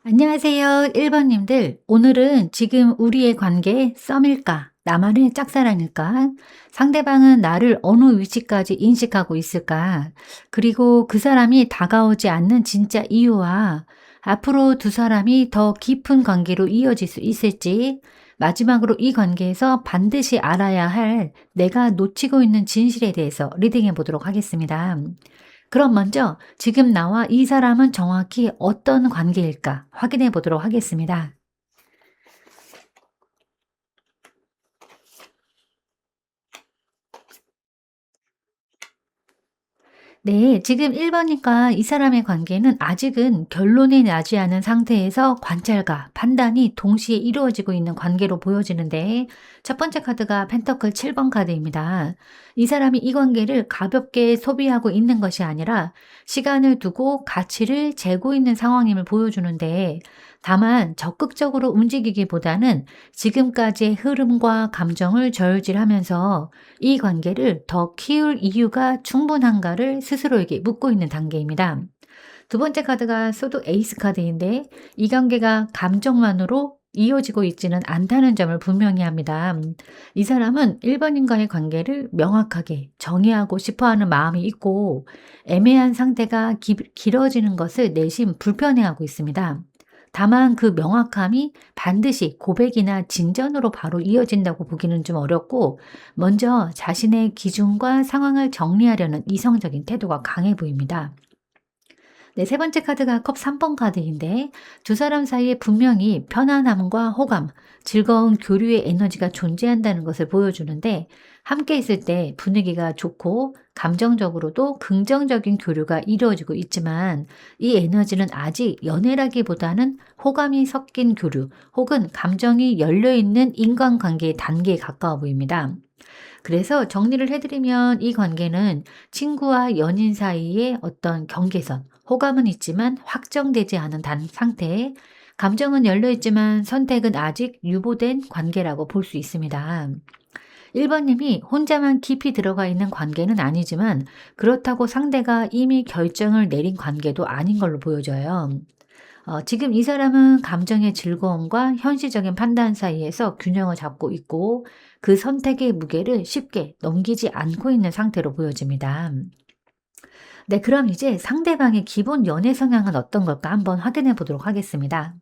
안녕하세요. 1번님들. 오늘은 지금 우리의 관계 썸일까? 나만의 짝사랑일까? 상대방은 나를 어느 위치까지 인식하고 있을까? 그리고 그 사람이 다가오지 않는 진짜 이유와 앞으로 두 사람이 더 깊은 관계로 이어질 수 있을지, 마지막으로 이 관계에서 반드시 알아야 할 내가 놓치고 있는 진실에 대해서 리딩해 보도록 하겠습니다. 그럼 먼저 지금 나와 이 사람은 정확히 어떤 관계일까 확인해 보도록 하겠습니다. 네, 지금 1번님과 이 사람의 관계는 아직은 결론이 나지 않은 상태에서 관찰과 판단이 동시에 이루어지고 있는 관계로 보여지는데, 첫 번째 카드가 펜터클 7번 카드입니다. 이 사람이 이 관계를 가볍게 소비하고 있는 것이 아니라 시간을 두고 가치를 재고 있는 상황임을 보여주는데, 다만 적극적으로 움직이기보다는 지금까지의 흐름과 감정을 저울질하면서 이 관계를 더 키울 이유가 충분한가를 스스로에게 묻고 있는 단계입니다. 두 번째 카드가 소드 에이스 카드인데, 이 관계가 감정만으로 이어지고 있지는 않다는 점을 분명히 합니다. 이 사람은 1번인과의 관계를 명확하게 정의하고 싶어 하는 마음이 있고, 애매한 상태가 길어지는 것을 내심 불편해하고 있습니다. 다만 그 명확함이 반드시 고백이나 진전으로 바로 이어진다고 보기는 좀 어렵고, 먼저 자신의 기준과 상황을 정리하려는 이성적인 태도가 강해 보입니다. 네, 세 번째 카드가 컵 3번 카드인데, 두 사람 사이에 분명히 편안함과 호감, 즐거운 교류의 에너지가 존재한다는 것을 보여주는데, 함께 있을 때 분위기가 좋고 감정적으로도 긍정적인 교류가 이루어지고 있지만, 이 에너지는 아직 연애라기보다는 호감이 섞인 교류 혹은 감정이 열려있는 인간관계의 단계에 가까워 보입니다. 그래서 정리를 해드리면 이 관계는 친구와 연인 사이의 어떤 경계선, 호감은 있지만 확정되지 않은 상태, 감정은 열려있지만 선택은 아직 유보된 관계라고 볼 수 있습니다. 1번님이 혼자만 깊이 들어가 있는 관계는 아니지만, 그렇다고 상대가 이미 결정을 내린 관계도 아닌 걸로 보여져요. 지금 이 사람은 감정의 즐거움과 현실적인 판단 사이에서 균형을 잡고 있고, 그 선택의 무게를 쉽게 넘기지 않고 있는 상태로 보여집니다. 네, 그럼 이제 상대방의 기본 연애 성향은 어떤 걸까 한번 확인해 보도록 하겠습니다.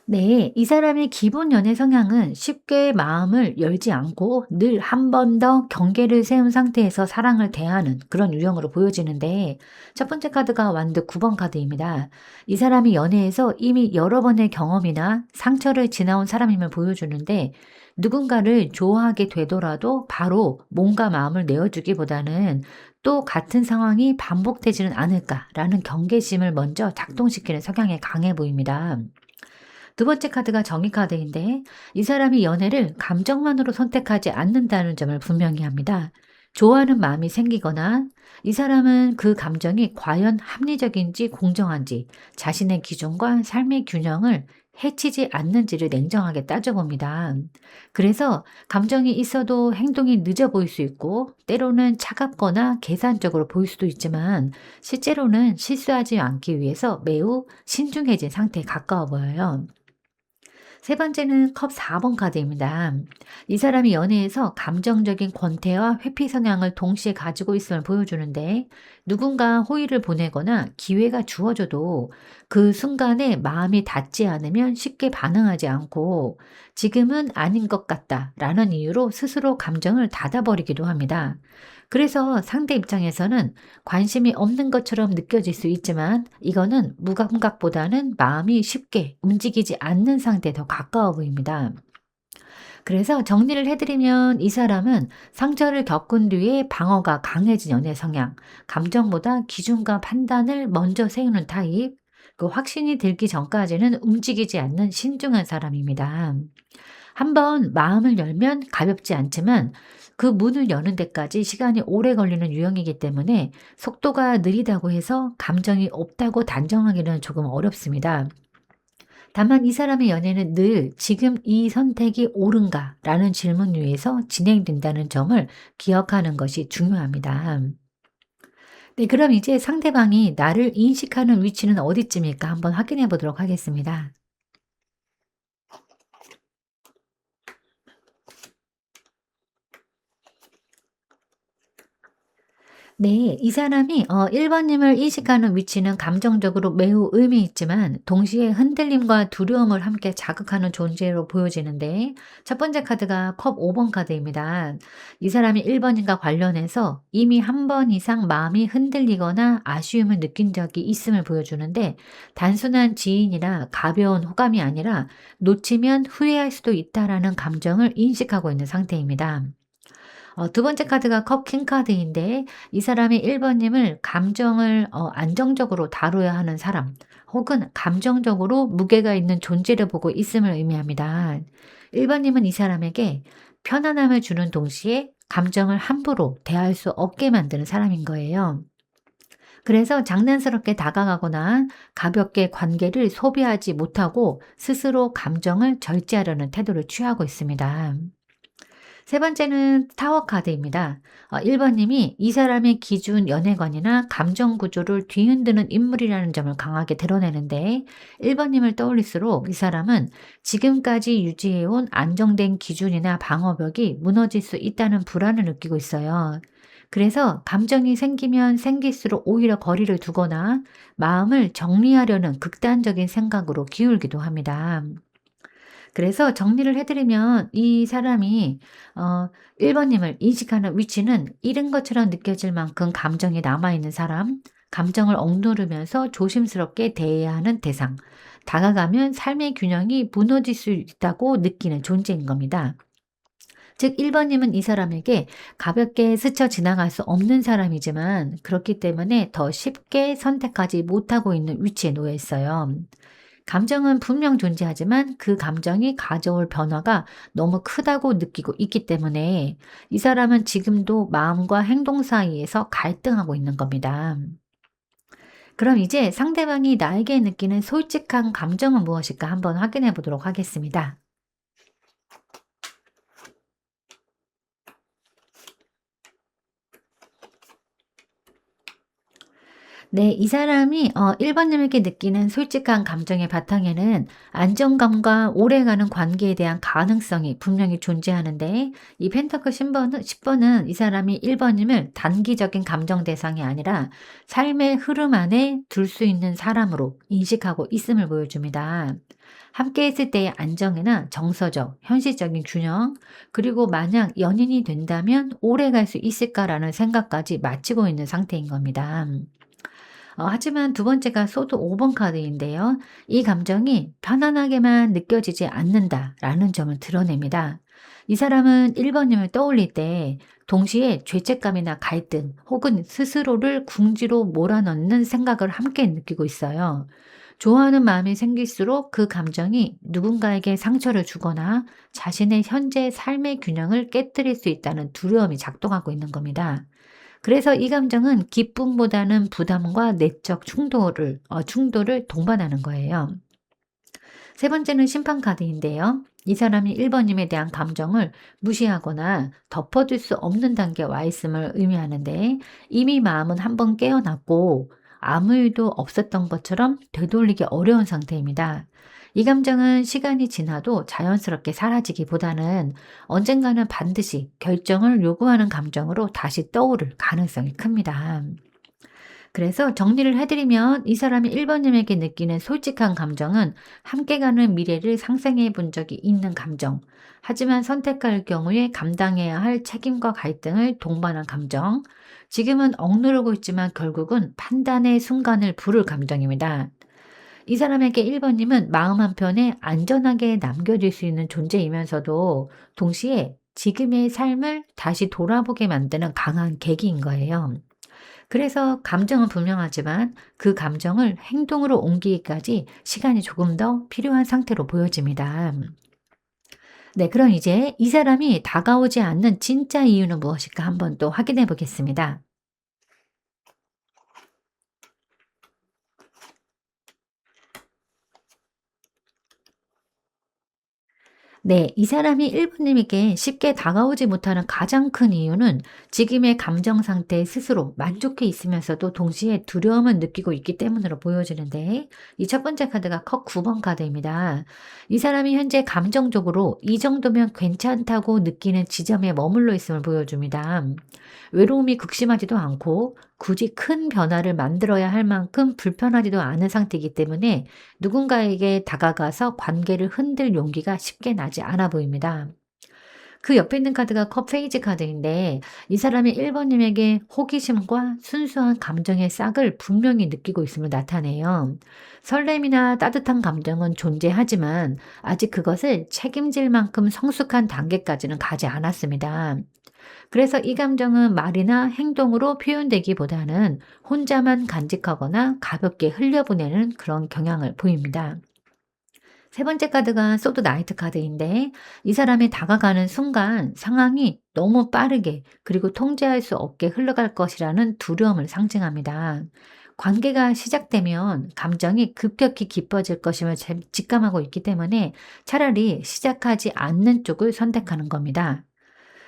네, 이 사람의 기본 연애 성향은 쉽게 마음을 열지 않고 늘 한 번 더 경계를 세운 상태에서 사랑을 대하는 그런 유형으로 보여지는데, 첫 번째 카드가 완드 9번 카드입니다. 이 사람이 연애에서 이미 여러 번의 경험이나 상처를 지나온 사람임을 보여주는데, 누군가를 좋아하게 되더라도 바로 몸과 마음을 내어주기보다는 또 같은 상황이 반복되지는 않을까라는 경계심을 먼저 작동시키는 성향이 강해 보입니다. 두 번째 카드가 정의 카드인데, 이 사람이 연애를 감정만으로 선택하지 않는다는 점을 분명히 합니다. 좋아하는 마음이 생기거나 이 사람은 그 감정이 과연 합리적인지 공정한지 자신의 기준과 삶의 균형을 해치지 않는지를 냉정하게 따져봅니다. 그래서 감정이 있어도 행동이 늦어 보일 수 있고, 때로는 차갑거나 계산적으로 보일 수도 있지만, 실제로는 실수하지 않기 위해서 매우 신중해진 상태에 가까워 보여요. 세 번째는 컵 4번 카드입니다. 이 사람이 연애에서 감정적인 권태와 회피 성향을 동시에 가지고 있음을 보여주는데, 누군가 호의를 보내거나 기회가 주어져도 그 순간에 마음이 닿지 않으면 쉽게 반응하지 않고, 지금은 아닌 것 같다라는 이유로 스스로 감정을 닫아버리기도 합니다. 그래서 상대 입장에서는 관심이 없는 것처럼 느껴질 수 있지만, 이거는 무감각보다는 마음이 쉽게 움직이지 않는 상태에 더 가까워 보입니다. 그래서 정리를 해드리면 이 사람은 상처를 겪은 뒤에 방어가 강해진 연애 성향, 감정보다 기준과 판단을 먼저 세우는 타입, 그 확신이 들기 전까지는 움직이지 않는 신중한 사람입니다. 한번 마음을 열면 가볍지 않지만, 그 문을 여는 데까지 시간이 오래 걸리는 유형이기 때문에 속도가 느리다고 해서 감정이 없다고 단정하기는 조금 어렵습니다. 다만 이 사람의 연애는 늘 지금 이 선택이 옳은가라는 질문 위에서 진행된다는 점을 기억하는 것이 중요합니다. 네, 그럼 이제 상대방이 나를 인식하는 위치는 어디쯤일까 한번 확인해 보도록 하겠습니다. 네. 이 사람이 1 번님을 인식하는 위치는 감정적으로 매우 의미 있지만 동시에 흔들림과 두려움을 함께 자극하는 존재로 보여지는데, 첫 번째 카드가 컵 5번 카드입니다. 이 사람이 1 번인과 관련해서 이미 한 번 이상 마음이 흔들리거나 아쉬움을 느낀 적이 있음을 보여주는데, 단순한 지인이나 가벼운 호감이 아니라 놓치면 후회할 수도 있다라는 감정을 인식하고 있는 상태입니다. 두 번째 카드가 컵 킹 카드인데, 이 사람이 1 번님을 감정을 안정적으로 다뤄야 하는 사람, 혹은 감정적으로 무게가 있는 존재를 보고 있음을 의미합니다. 1 번님은 이 사람에게 편안함을 주는 동시에 감정을 함부로 대할 수 없게 만드는 사람인 거예요. 그래서 장난스럽게 다가가거나 가볍게 관계를 소비하지 못하고 스스로 감정을 절제하려는 태도를 취하고 있습니다. 세 번째는 타워 카드입니다. 1 번님이 이 사람의 기준 연애관이나 감정 구조를 뒤흔드는 인물이라는 점을 강하게 드러내는데, 1 번님을 떠올릴수록 이 사람은 지금까지 유지해온 안정된 기준이나 방어벽이 무너질 수 있다는 불안을 느끼고 있어요. 그래서 감정이 생기면 생길수록 오히려 거리를 두거나 마음을 정리하려는 극단적인 생각으로 기울기도 합니다. 그래서 정리를 해 드리면 이 사람이 1 번님을 인식하는 위치는 잃은 것처럼 느껴질 만큼 감정이 남아 있는 사람, 감정을 억누르면서 조심스럽게 대해야 하는 대상, 다가가면 삶의 균형이 무너질 수 있다고 느끼는 존재인 겁니다. 즉 1 번님은 이 사람에게 가볍게 스쳐 지나갈 수 없는 사람이지만, 그렇기 때문에 더 쉽게 선택하지 못하고 있는 위치에 놓여 있어요. 감정은 분명 존재하지만 그 감정이 가져올 변화가 너무 크다고 느끼고 있기 때문에 이 사람은 지금도 마음과 행동 사이에서 갈등하고 있는 겁니다. 그럼 이제 상대방이 나에게 느끼는 솔직한 감정은 무엇일까 한번 확인해 보도록 하겠습니다. 네. 이 사람이 1 번님에게 느끼는 솔직한 감정의 바탕에는 안정감과 오래가는 관계에 대한 가능성이 분명히 존재하는데, 이 펜터클 신번은 10 번은 이 사람이 1 번님을 단기적인 감정 대상이 아니라 삶의 흐름 안에 둘 수 있는 사람으로 인식하고 있음을 보여줍니다. 함께 있을 때의 안정이나 정서적, 현실적인 균형, 그리고 만약 연인이 된다면 오래 갈 수 있을까라는 생각까지 마치고 있는 상태인 겁니다. 하지만 두 번째가 소드 5번 카드인데요. 이 감정이 편안하게만 느껴지지 않는다라는 점을 드러냅니다. 이 사람은 1 번님을 떠올릴 때 동시에 죄책감이나 갈등, 혹은 스스로를 궁지로 몰아넣는 생각을 함께 느끼고 있어요. 좋아하는 마음이 생길수록 그 감정이 누군가에게 상처를 주거나 자신의 현재 삶의 균형을 깨뜨릴 수 있다는 두려움이 작동하고 있는 겁니다. 그래서 이 감정은 기쁨보다는 부담과 내적 충돌을 동반하는 거예요. 세 번째는 심판 카드인데요. 이 사람이 1 번님에 대한 감정을 무시하거나 덮어둘 수 없는 단계에 와 있음을 의미하는데, 이미 마음은 한번 깨어났고 아무 일도 없었던 것처럼 되돌리기 어려운 상태입니다. 이 감정은 시간이 지나도 자연스럽게 사라지기보다는 언젠가는 반드시 결정을 요구하는 감정으로 다시 떠오를 가능성이 큽니다. 그래서 정리를 해드리면 이 사람이 1 번님에게 느끼는 솔직한 감정은 함께 가는 미래를 상상해 본 적이 있는 감정, 하지만 선택할 경우에 감당해야 할 책임과 갈등을 동반한 감정, 지금은 억누르고 있지만 결국은 판단의 순간을 부를 감정입니다. 이 사람에게 1 번님은 마음 한편에 안전하게 남겨질 수 있는 존재이면서도 동시에 지금의 삶을 다시 돌아보게 만드는 강한 계기인 거예요. 그래서 감정은 분명하지만 그 감정을 행동으로 옮기기까지 시간이 조금 더 필요한 상태로 보여집니다. 네, 그럼 이제 이 사람이 다가오지 않는 진짜 이유는 무엇일까 한번 또 확인해 보겠습니다. 네, 이 사람이 1번님에게 쉽게 다가오지 못하는 가장 큰 이유는 지금의 감정 상태에 스스로 만족해 있으면서도 동시에 두려움을 느끼고 있기 때문으로 보여지는데, 이 첫 번째 카드가 컵 9번 카드입니다. 이 사람이 현재 감정적으로 이 정도면 괜찮다고 느끼는 지점에 머물러 있음을 보여줍니다. 외로움이 극심하지도 않고 굳이 큰 변화를 만들어야 할 만큼 불편하지도 않은 상태이기 때문에 누군가에게 다가가서 관계를 흔들 용기가 쉽게 나지 않아 보입니다. 그 옆에 있는 카드가 컵 페이지 카드인데, 이 사람이 1번님에게 호기심과 순수한 감정의 싹을 분명히 느끼고 있음을 나타내요. 설렘이나 따뜻한 감정은 존재하지만 아직 그것을 책임질 만큼 성숙한 단계까지는 가지 않았습니다. 그래서 이 감정은 말이나 행동으로 표현되기보다는 혼자만 간직하거나 가볍게 흘려보내는 그런 경향을 보입니다. 세 번째 카드가 소드 나이트 카드인데, 이 사람이 다가가는 순간 상황이 너무 빠르게 그리고 통제할 수 없게 흘러갈 것이라는 두려움을 상징합니다. 관계가 시작되면 감정이 급격히 깊어질 것임을 직감하고 있기 때문에 차라리 시작하지 않는 쪽을 선택하는 겁니다.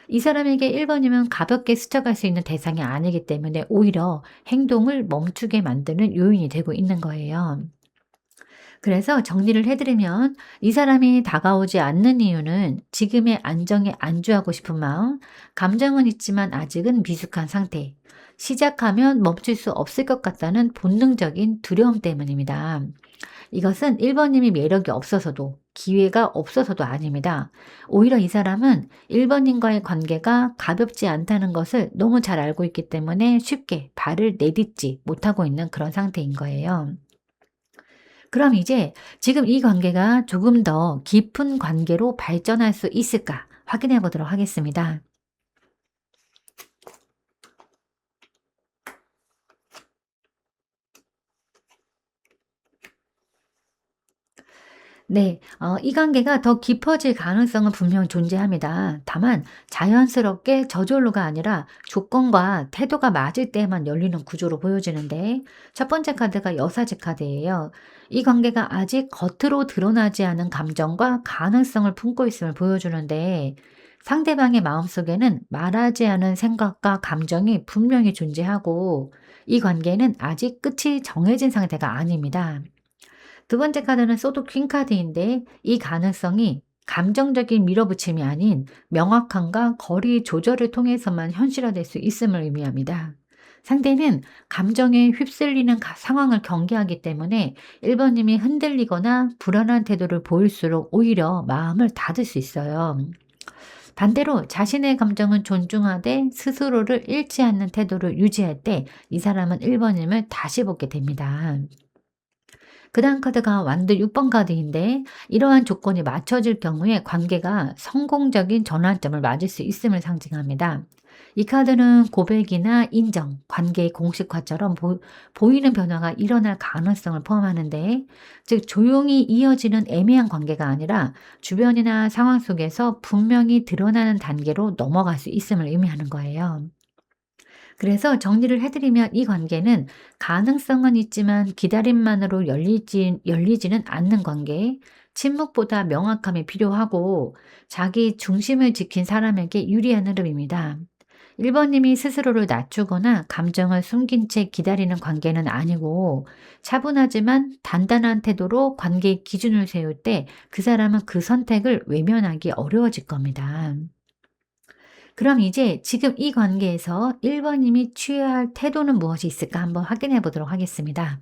이 사람에게 1번이면 가볍게 스쳐갈 수 있는 대상이 아니기 때문에 오히려 행동을 멈추게 만드는 요인이 되고 있는 거예요. 그래서 정리를 해드리면, 이 사람이 다가오지 않는 이유는 지금의 안정에 안주하고 싶은 마음, 감정은 있지만 아직은 미숙한 상태, 시작하면 멈출 수 없을 것 같다는 본능적인 두려움 때문입니다. 이것은 1번님이 매력이 없어서도 기회가 없어서도 아닙니다. 오히려 이 사람은 1번님과의 관계가 가볍지 않다는 것을 너무 잘 알고 있기 때문에 쉽게 발을 내딛지 못하고 있는 그런 상태인 거예요. 그럼 이제 지금 이 관계가 조금 더 깊은 관계로 발전할 수 있을까 확인해 보도록 하겠습니다. 네, 이 관계가 더 깊어질 가능성은 분명 존재합니다. 다만 자연스럽게 저절로가 아니라 조건과 태도가 맞을 때만 열리는 구조로 보여지는데, 첫 번째 카드가 여사제 카드예요. 이 관계가 아직 겉으로 드러나지 않은 감정과 가능성을 품고 있음을 보여주는데, 상대방의 마음속에는 말하지 않은 생각과 감정이 분명히 존재하고, 이 관계는 아직 끝이 정해진 상태가 아닙니다. 두 번째 카드는 소드 퀸 카드인데, 이 가능성이 감정적인 밀어붙임이 아닌 명확함과 거리 조절을 통해서만 현실화될 수 있음을 의미합니다. 상대는 감정에 휩쓸리는 상황을 경계하기 때문에 1번님이 흔들리거나 불안한 태도를 보일수록 오히려 마음을 닫을 수 있어요. 반대로 자신의 감정은 존중하되 스스로를 잃지 않는 태도를 유지할 때 이 사람은 1번님을 다시 보게 됩니다. 그다음 카드가 완드 6번 카드인데, 이러한 조건이 맞춰질 경우에 관계가 성공적인 전환점을 맞을 수 있음을 상징합니다. 이 카드는 고백이나 인정, 관계의 공식화처럼 보이는 변화가 일어날 가능성을 포함하는데, 즉 조용히 이어지는 애매한 관계가 아니라 주변이나 상황 속에서 분명히 드러나는 단계로 넘어갈 수 있음을 의미하는 거예요. 그래서 정리를 해드리면, 이 관계는 가능성은 있지만 기다림만으로 열리지는 않는 관계, 침묵보다 명확함이 필요하고 자기 중심을 지킨 사람에게 유리한 흐름입니다. 1번님이 스스로를 낮추거나 감정을 숨긴 채 기다리는 관계는 아니고, 차분하지만 단단한 태도로 관계의 기준을 세울 때 그 사람은 그 선택을 외면하기 어려워질 겁니다. 그럼 이제 지금 이 관계에서 1번님이 취해야 할 태도는 무엇이 있을까 한번 확인해 보도록 하겠습니다.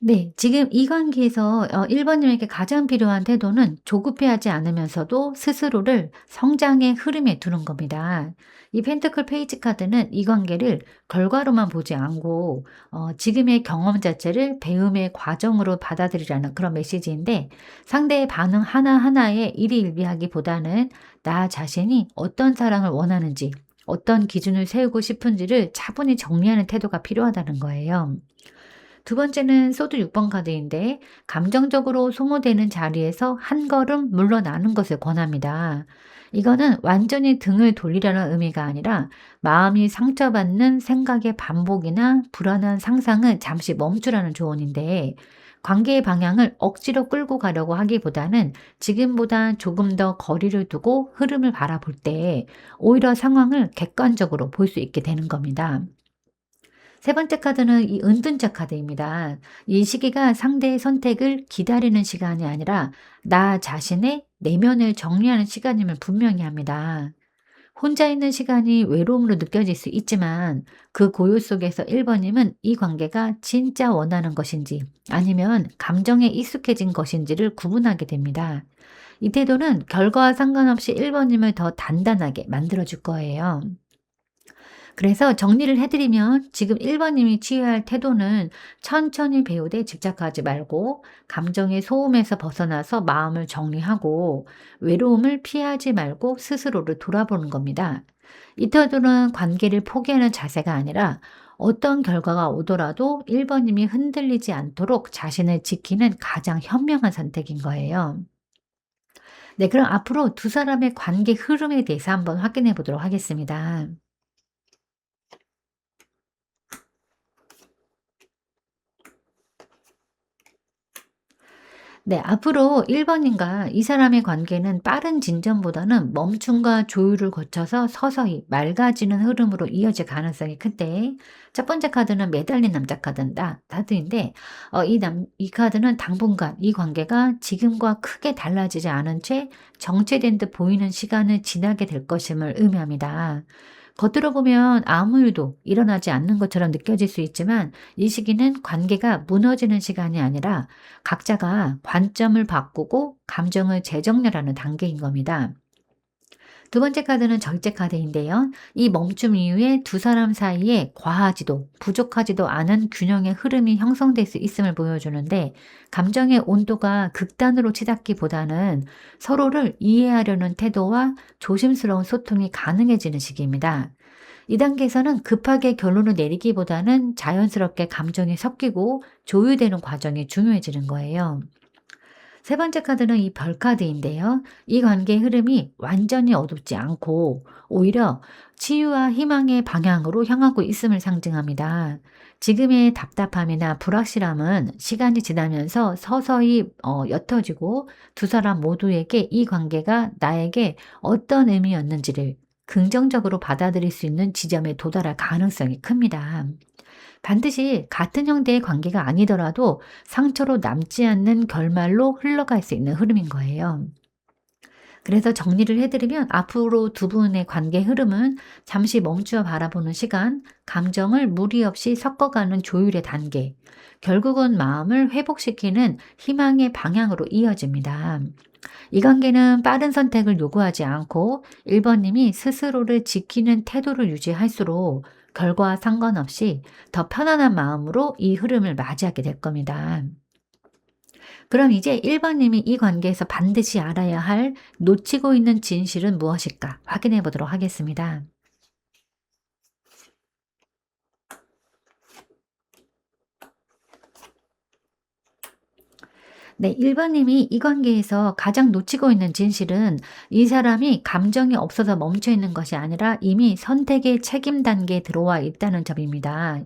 네. 지금 이 관계에서 1번님에게 가장 필요한 태도는 조급해하지 않으면서도 스스로를 성장의 흐름에 두는 겁니다. 이 펜트클 페이지 카드는 이 관계를 결과로만 보지 않고 지금의 경험 자체를 배움의 과정으로 받아들이라는 그런 메시지인데, 상대의 반응 하나하나에 일희일비하기보다는 나 자신이 어떤 사랑을 원하는지, 어떤 기준을 세우고 싶은지를 차분히 정리하는 태도가 필요하다는 거예요. 두 번째는 소드 6번 카드인데 감정적으로 소모되는 자리에서 한 걸음 물러나는 것을 권합니다. 이거는 완전히 등을 돌리려는 의미가 아니라 마음이 상처받는 생각의 반복이나 불안한 상상을 잠시 멈추라는 조언인데 관계의 방향을 억지로 끌고 가려고 하기보다는 지금보다 조금 더 거리를 두고 흐름을 바라볼 때 오히려 상황을 객관적으로 볼 수 있게 되는 겁니다. 세 번째 카드는 이 은둔자 카드입니다. 이 시기가 상대의 선택을 기다리는 시간이 아니라 나 자신의 내면을 정리하는 시간임을 분명히 합니다. 혼자 있는 시간이 외로움으로 느껴질 수 있지만 그 고요 속에서 1번님은 이 관계가 진짜 원하는 것인지 아니면 감정에 익숙해진 것인지를 구분하게 됩니다. 이 태도는 결과와 상관없이 1번님을 더 단단하게 만들어줄 거예요. 그래서 정리를 해드리면 지금 1번님이 취해야 할 태도는 천천히 배우되 집착하지 말고 감정의 소음에서 벗어나서 마음을 정리하고 외로움을 피하지 말고 스스로를 돌아보는 겁니다. 이 태도는 관계를 포기하는 자세가 아니라 어떤 결과가 오더라도 1번님이 흔들리지 않도록 자신을 지키는 가장 현명한 선택인 거예요. 네, 그럼 앞으로 두 사람의 관계 흐름에 대해서 한번 확인해 보도록 하겠습니다. 네, 앞으로 1번님과 이 사람의 관계는 빠른 진전보다는 멈춤과 조율을 거쳐서 서서히 맑아지는 흐름으로 이어질 가능성이 큰데, 첫 번째 카드는 매달린 남자 카드인데, 이 카드는 당분간 이 관계가 지금과 크게 달라지지 않은 채 정체된 듯 보이는 시간을 지나게 될 것임을 의미합니다. 겉으로 보면 아무 일도 일어나지 않는 것처럼 느껴질 수 있지만 이 시기는 관계가 무너지는 시간이 아니라 각자가 관점을 바꾸고 감정을 재정렬하는 단계인 겁니다. 두 번째 카드는 절제 카드인데요. 이 멈춤 이후에 두 사람 사이에 과하지도 부족하지도 않은 균형의 흐름이 형성될 수 있음을 보여주는데 감정의 온도가 극단으로 치닫기보다는 서로를 이해하려는 태도와 조심스러운 소통이 가능해지는 시기입니다. 이 단계에서는 급하게 결론을 내리기보다는 자연스럽게 감정이 섞이고 조율되는 과정이 중요해지는 거예요. 세 번째 카드는 이 별 카드인데요. 이 관계의 흐름이 완전히 어둡지 않고 오히려 치유와 희망의 방향으로 향하고 있음을 상징합니다. 지금의 답답함이나 불확실함은 시간이 지나면서 서서히 옅어지고 두 사람 모두에게 이 관계가 나에게 어떤 의미였는지를 긍정적으로 받아들일 수 있는 지점에 도달할 가능성이 큽니다. 반드시 같은 형태의 관계가 아니더라도 상처로 남지 않는 결말로 흘러갈 수 있는 흐름인 거예요. 그래서 정리를 해드리면 앞으로 두 분의 관계 흐름은 잠시 멈추어 바라보는 시간, 감정을 무리 없이 섞어가는 조율의 단계, 결국은 마음을 회복시키는 희망의 방향으로 이어집니다. 이 관계는 빠른 선택을 요구하지 않고 1번님이 스스로를 지키는 태도를 유지할수록 결과와 상관없이 더 편안한 마음으로 이 흐름을 맞이하게 될 겁니다. 그럼 이제 1번님이 이 관계에서 반드시 알아야 할 놓치고 있는 진실은 무엇일까 확인해 보도록 하겠습니다. 네, 1번님이 이 관계에서 가장 놓치고 있는 진실은 이 사람이 감정이 없어서 멈춰 있는 것이 아니라 이미 선택의 책임 단계에 들어와 있다는 점입니다.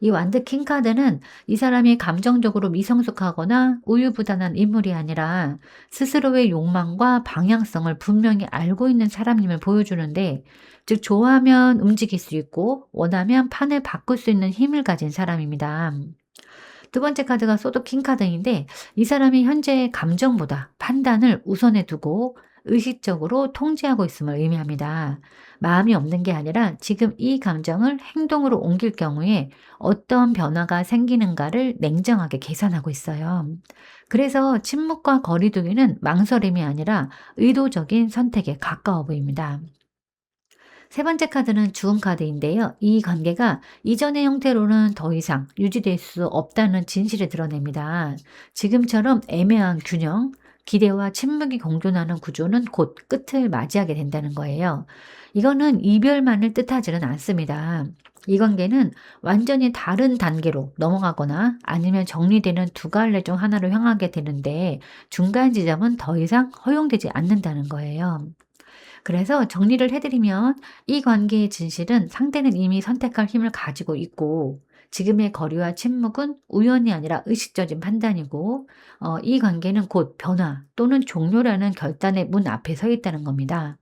이 완드 킹 카드는 이 사람이 감정적으로 미성숙하거나 우유부단한 인물이 아니라 스스로의 욕망과 방향성을 분명히 알고 있는 사람임을 보여주는데, 즉 좋아하면 움직일 수 있고 원하면 판을 바꿀 수 있는 힘을 가진 사람입니다. 두 번째 카드가 소드 킹 카드인데 이 사람이 현재의 감정보다 판단을 우선에 두고 의식적으로 통제하고 있음을 의미합니다. 마음이 없는 게 아니라 지금 이 감정을 행동으로 옮길 경우에 어떤 변화가 생기는가를 냉정하게 계산하고 있어요. 그래서 침묵과 거리두기는 망설임이 아니라 의도적인 선택에 가까워 보입니다. 세 번째 카드는 죽음 카드인데요. 이 관계가 이전의 형태로는 더 이상 유지될 수 없다는 진실을 드러냅니다. 지금처럼 애매한 균형, 기대와 침묵이 공존하는 구조는 곧 끝을 맞이하게 된다는 거예요. 이거는 이별만을 뜻하지는 않습니다. 이 관계는 완전히 다른 단계로 넘어가거나 아니면 정리되는 두 갈래 중 하나로 향하게 되는데 중간 지점은 더 이상 허용되지 않는다는 거예요. 그래서 정리를 해드리면 이 관계의 진실은 상대는 이미 선택할 힘을 가지고 있고 지금의 거리와 침묵은 우연이 아니라 의식적인 판단이고 이 관계는 곧 변화 또는 종료라는 결단의 문 앞에 서 있다는 겁니다.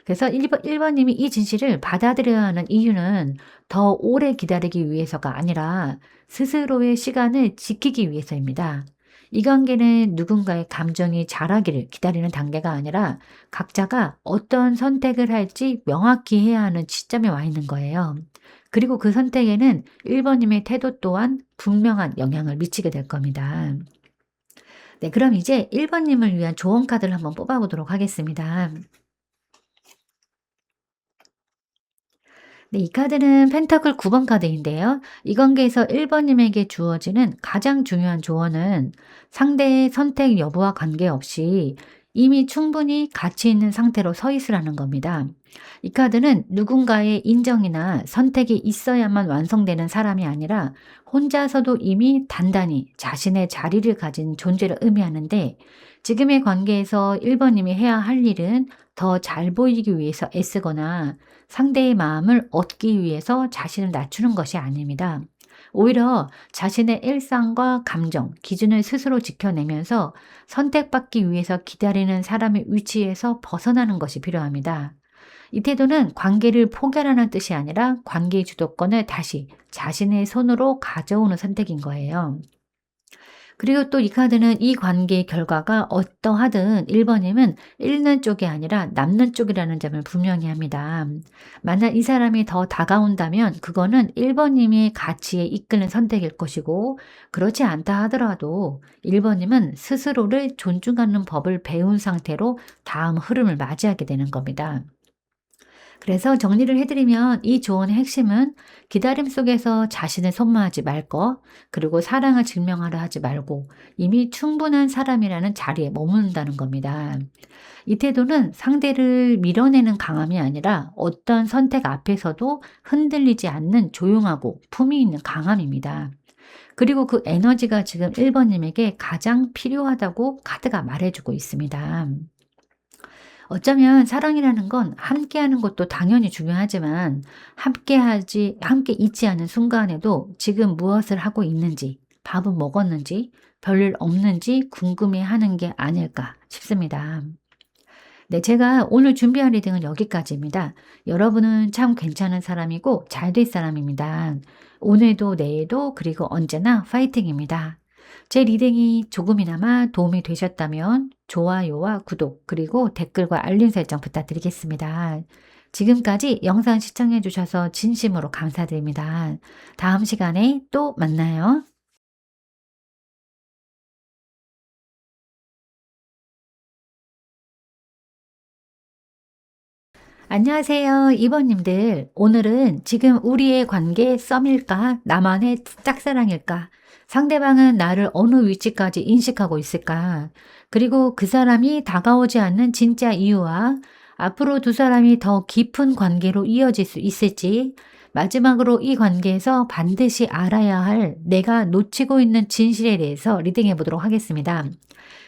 그래서 1번 님이 이 진실을 받아들여야 하는 이유는 더 오래 기다리기 위해서가 아니라 스스로의 시간을 지키기 위해서입니다. 이 관계는 누군가의 감정이 자라기를 기다리는 단계가 아니라 각자가 어떤 선택을 할지 명확히 해야 하는 시점에 와 있는 거예요. 그리고 그 선택에는 1번 님의 태도 또한 분명한 영향을 미치게 될 겁니다. 네, 그럼 이제 1번 님을 위한 조언 카드를 한번 뽑아 보도록 하겠습니다. 네, 이 카드는 펜터클 9번 카드인데요. 이 관계에서 1번 님에게 주어지는 가장 중요한 조언은 상대의 선택 여부와 관계없이 이미 충분히 가치 있는 상태로 서 있으라는 겁니다. 이 카드는 누군가의 인정이나 선택이 있어야만 완성되는 사람이 아니라 혼자서도 이미 단단히 자신의 자리를 가진 존재를 의미하는데 지금의 관계에서 1번 님이 해야 할 일은 더 잘 보이기 위해서 애쓰거나 상대의 마음을 얻기 위해서 자신을 낮추는 것이 아닙니다. 오히려 자신의 일상과 감정, 기준을 스스로 지켜내면서 선택받기 위해서 기다리는 사람의 위치에서 벗어나는 것이 필요합니다. 이 태도는 관계를 포기하라는 뜻이 아니라 관계의 주도권을 다시 자신의 손으로 가져오는 선택인 거예요. 그리고 또 이 카드는 이 관계의 결과가 어떠하든 1번 님은 잃는 쪽이 아니라 남는 쪽이라는 점을 분명히 합니다. 만약 이 사람이 더 다가온다면 그거는 1번 님의 가치에 이끄는 선택일 것이고 그렇지 않다 하더라도 1번 님은 스스로를 존중하는 법을 배운 상태로 다음 흐름을 맞이하게 되는 겁니다. 그래서 정리를 해드리면 이 조언의 핵심은 기다림 속에서 자신을 선망하지 말 것, 그리고 사랑을 증명하려 하지 말고 이미 충분한 사람이라는 자리에 머무른다는 겁니다. 이 태도는 상대를 밀어내는 강함이 아니라 어떤 선택 앞에서도 흔들리지 않는 조용하고 품위 있는 강함입니다. 그리고 그 에너지가 지금 1번 님에게 가장 필요하다고 카드가 말해주고 있습니다. 어쩌면 사랑이라는 건 함께하는 것도 당연히 중요하지만 함께 있지 않은 순간에도 지금 무엇을 하고 있는지, 밥은 먹었는지, 별일 없는지 궁금해하는 게 아닐까 싶습니다. 네, 제가 오늘 준비한 리딩은 여기까지입니다. 여러분은 참 괜찮은 사람이고 잘 될 사람입니다. 오늘도 내일도 그리고 언제나 파이팅입니다. 제 리딩이 조금이나마 도움이 되셨다면 좋아요와 구독 그리고 댓글과 알림 설정 부탁드리겠습니다. 지금까지 영상 시청해 주셔서 진심으로 감사드립니다. 다음 시간에 또 만나요. 안녕하세요. 이번님들. 오늘은 지금 우리의 관계 썸일까? 나만의 짝사랑일까? 상대방은 나를 어느 위치까지 인식하고 있을까? 그리고 그 사람이 다가오지 않는 진짜 이유와 앞으로 두 사람이 더 깊은 관계로 이어질 수 있을지, 마지막으로 이 관계에서 반드시 알아야 할 내가 놓치고 있는 진실에 대해서 리딩해 보도록 하겠습니다.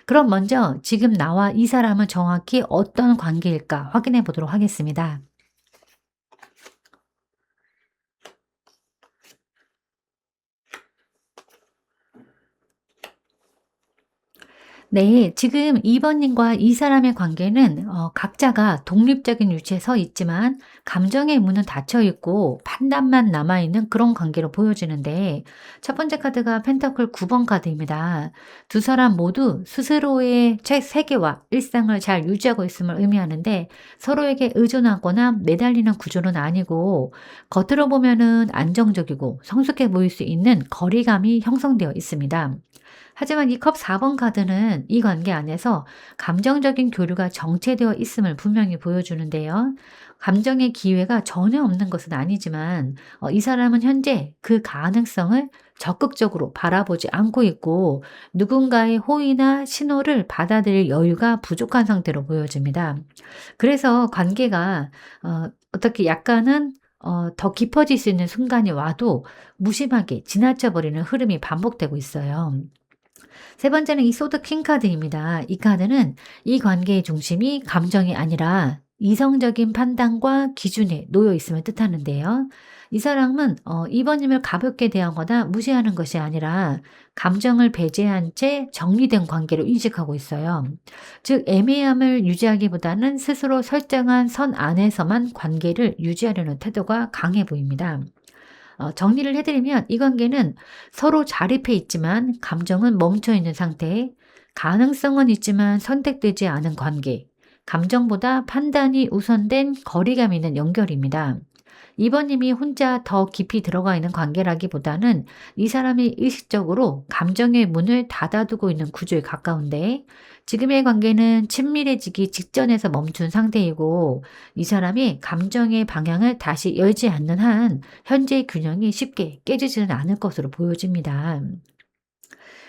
그럼 먼저 지금 나와 이 사람은 정확히 어떤 관계일까 확인해 보도록 하겠습니다. 네, 지금 2번 님과 이 사람의 관계는 각자가 독립적인 위치에 서 있지만 감정의 문은 닫혀 있고 판단만 남아 있는 그런 관계로 보여지는데 첫 번째 카드가 펜터클 9번 카드입니다. 두 사람 모두 스스로의 책 세계와 일상을 잘 유지하고 있음을 의미하는데 서로에게 의존하거나 매달리는 구조는 아니고 겉으로 보면은 안정적이고 성숙해 보일 수 있는 거리감이 형성되어 있습니다. 하지만 이 컵 4번 카드는 이 관계 안에서 감정적인 교류가 정체되어 있음을 분명히 보여주는데요. 감정의 기회가 전혀 없는 것은 아니지만 이 사람은 현재 그 가능성을 적극적으로 바라보지 않고 있고 누군가의 호의나 신호를 받아들일 여유가 부족한 상태로 보여집니다. 그래서 관계가 어떻게 약간은 더 깊어질 수 있는 순간이 와도 무심하게 지나쳐 버리는 흐름이 반복되고 있어요. 세 번째는 이 소드 킹 카드입니다. 이 카드는 이 관계의 중심이 감정이 아니라 이성적인 판단과 기준에 놓여 있음을 뜻하는데요. 이 사람은 이번님을 가볍게 대하거나 무시하는 것이 아니라 감정을 배제한 채 정리된 관계로 인식하고 있어요. 즉 애매함을 유지하기보다는 스스로 설정한 선 안에서만 관계를 유지하려는 태도가 강해 보입니다. 정리를 해드리면 이 관계는 서로 자립해 있지만 감정은 멈춰 있는 상태, 가능성은 있지만 선택되지 않은 관계, 감정보다 판단이 우선된 거리감 있는 연결입니다. 2번님이 혼자 더 깊이 들어가 있는 관계라기보다는 이 사람이 의식적으로 감정의 문을 닫아두고 있는 구조에 가까운데 지금의 관계는 친밀해지기 직전에서 멈춘 상태이고 이 사람이 감정의 방향을 다시 열지 않는 한 현재의 균형이 쉽게 깨지지는 않을 것으로 보여집니다.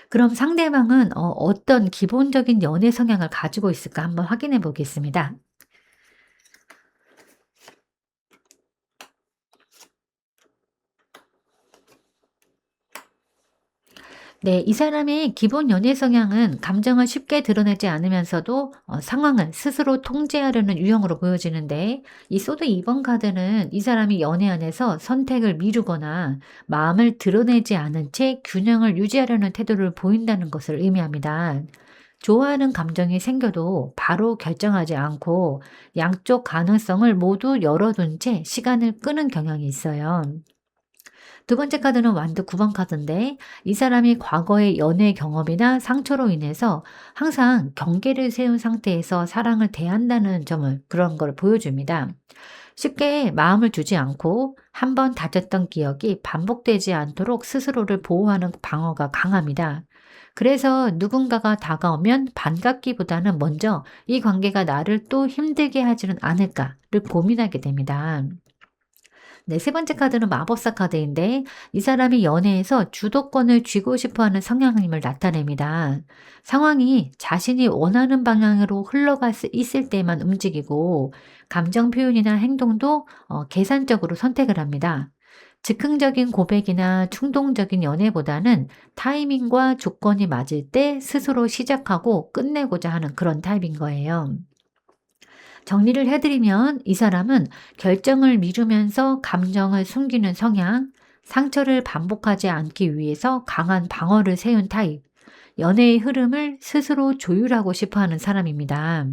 그럼 상대방은 어떤 기본적인 연애 성향을 가지고 있을까 한번 확인해 보겠습니다. 네, 이 사람의 기본 연애 성향은 감정을 쉽게 드러내지 않으면서도 상황을 스스로 통제하려는 유형으로 보여지는데 이 소드 2번 카드는 이 사람이 연애 안에서 선택을 미루거나 마음을 드러내지 않은 채 균형을 유지하려는 태도를 보인다는 것을 의미합니다. 좋아하는 감정이 생겨도 바로 결정하지 않고 양쪽 가능성을 모두 열어둔 채 시간을 끄는 경향이 있어요. 두 번째 카드는 완드 9번 카드인데 이 사람이 과거의 연애 경험이나 상처로 인해서 항상 경계를 세운 상태에서 사랑을 대한다는 점을 그런 걸 보여줍니다. 쉽게 마음을 주지 않고 한 번 다쳤던 기억이 반복되지 않도록 스스로를 보호하는 방어가 강합니다. 그래서 누군가가 다가오면 반갑기보다는 먼저 이 관계가 나를 또 힘들게 하지는 않을까를 고민하게 됩니다. 네, 세 번째 카드는 마법사 카드인데 이 사람이 연애에서 주도권을 쥐고 싶어하는 성향임을 나타냅니다. 상황이 자신이 원하는 방향으로 흘러갈 수 있을 때만 움직이고 감정 표현이나 행동도 계산적으로 선택을 합니다. 즉흥적인 고백이나 충동적인 연애보다는 타이밍과 조건이 맞을 때 스스로 시작하고 끝내고자 하는 그런 타입인 거예요. 정리를 해드리면 이 사람은 결정을 미루면서 감정을 숨기는 성향, 상처를 반복하지 않기 위해서 강한 방어를 세운 타입, 연애의 흐름을 스스로 조율하고 싶어 하는 사람입니다.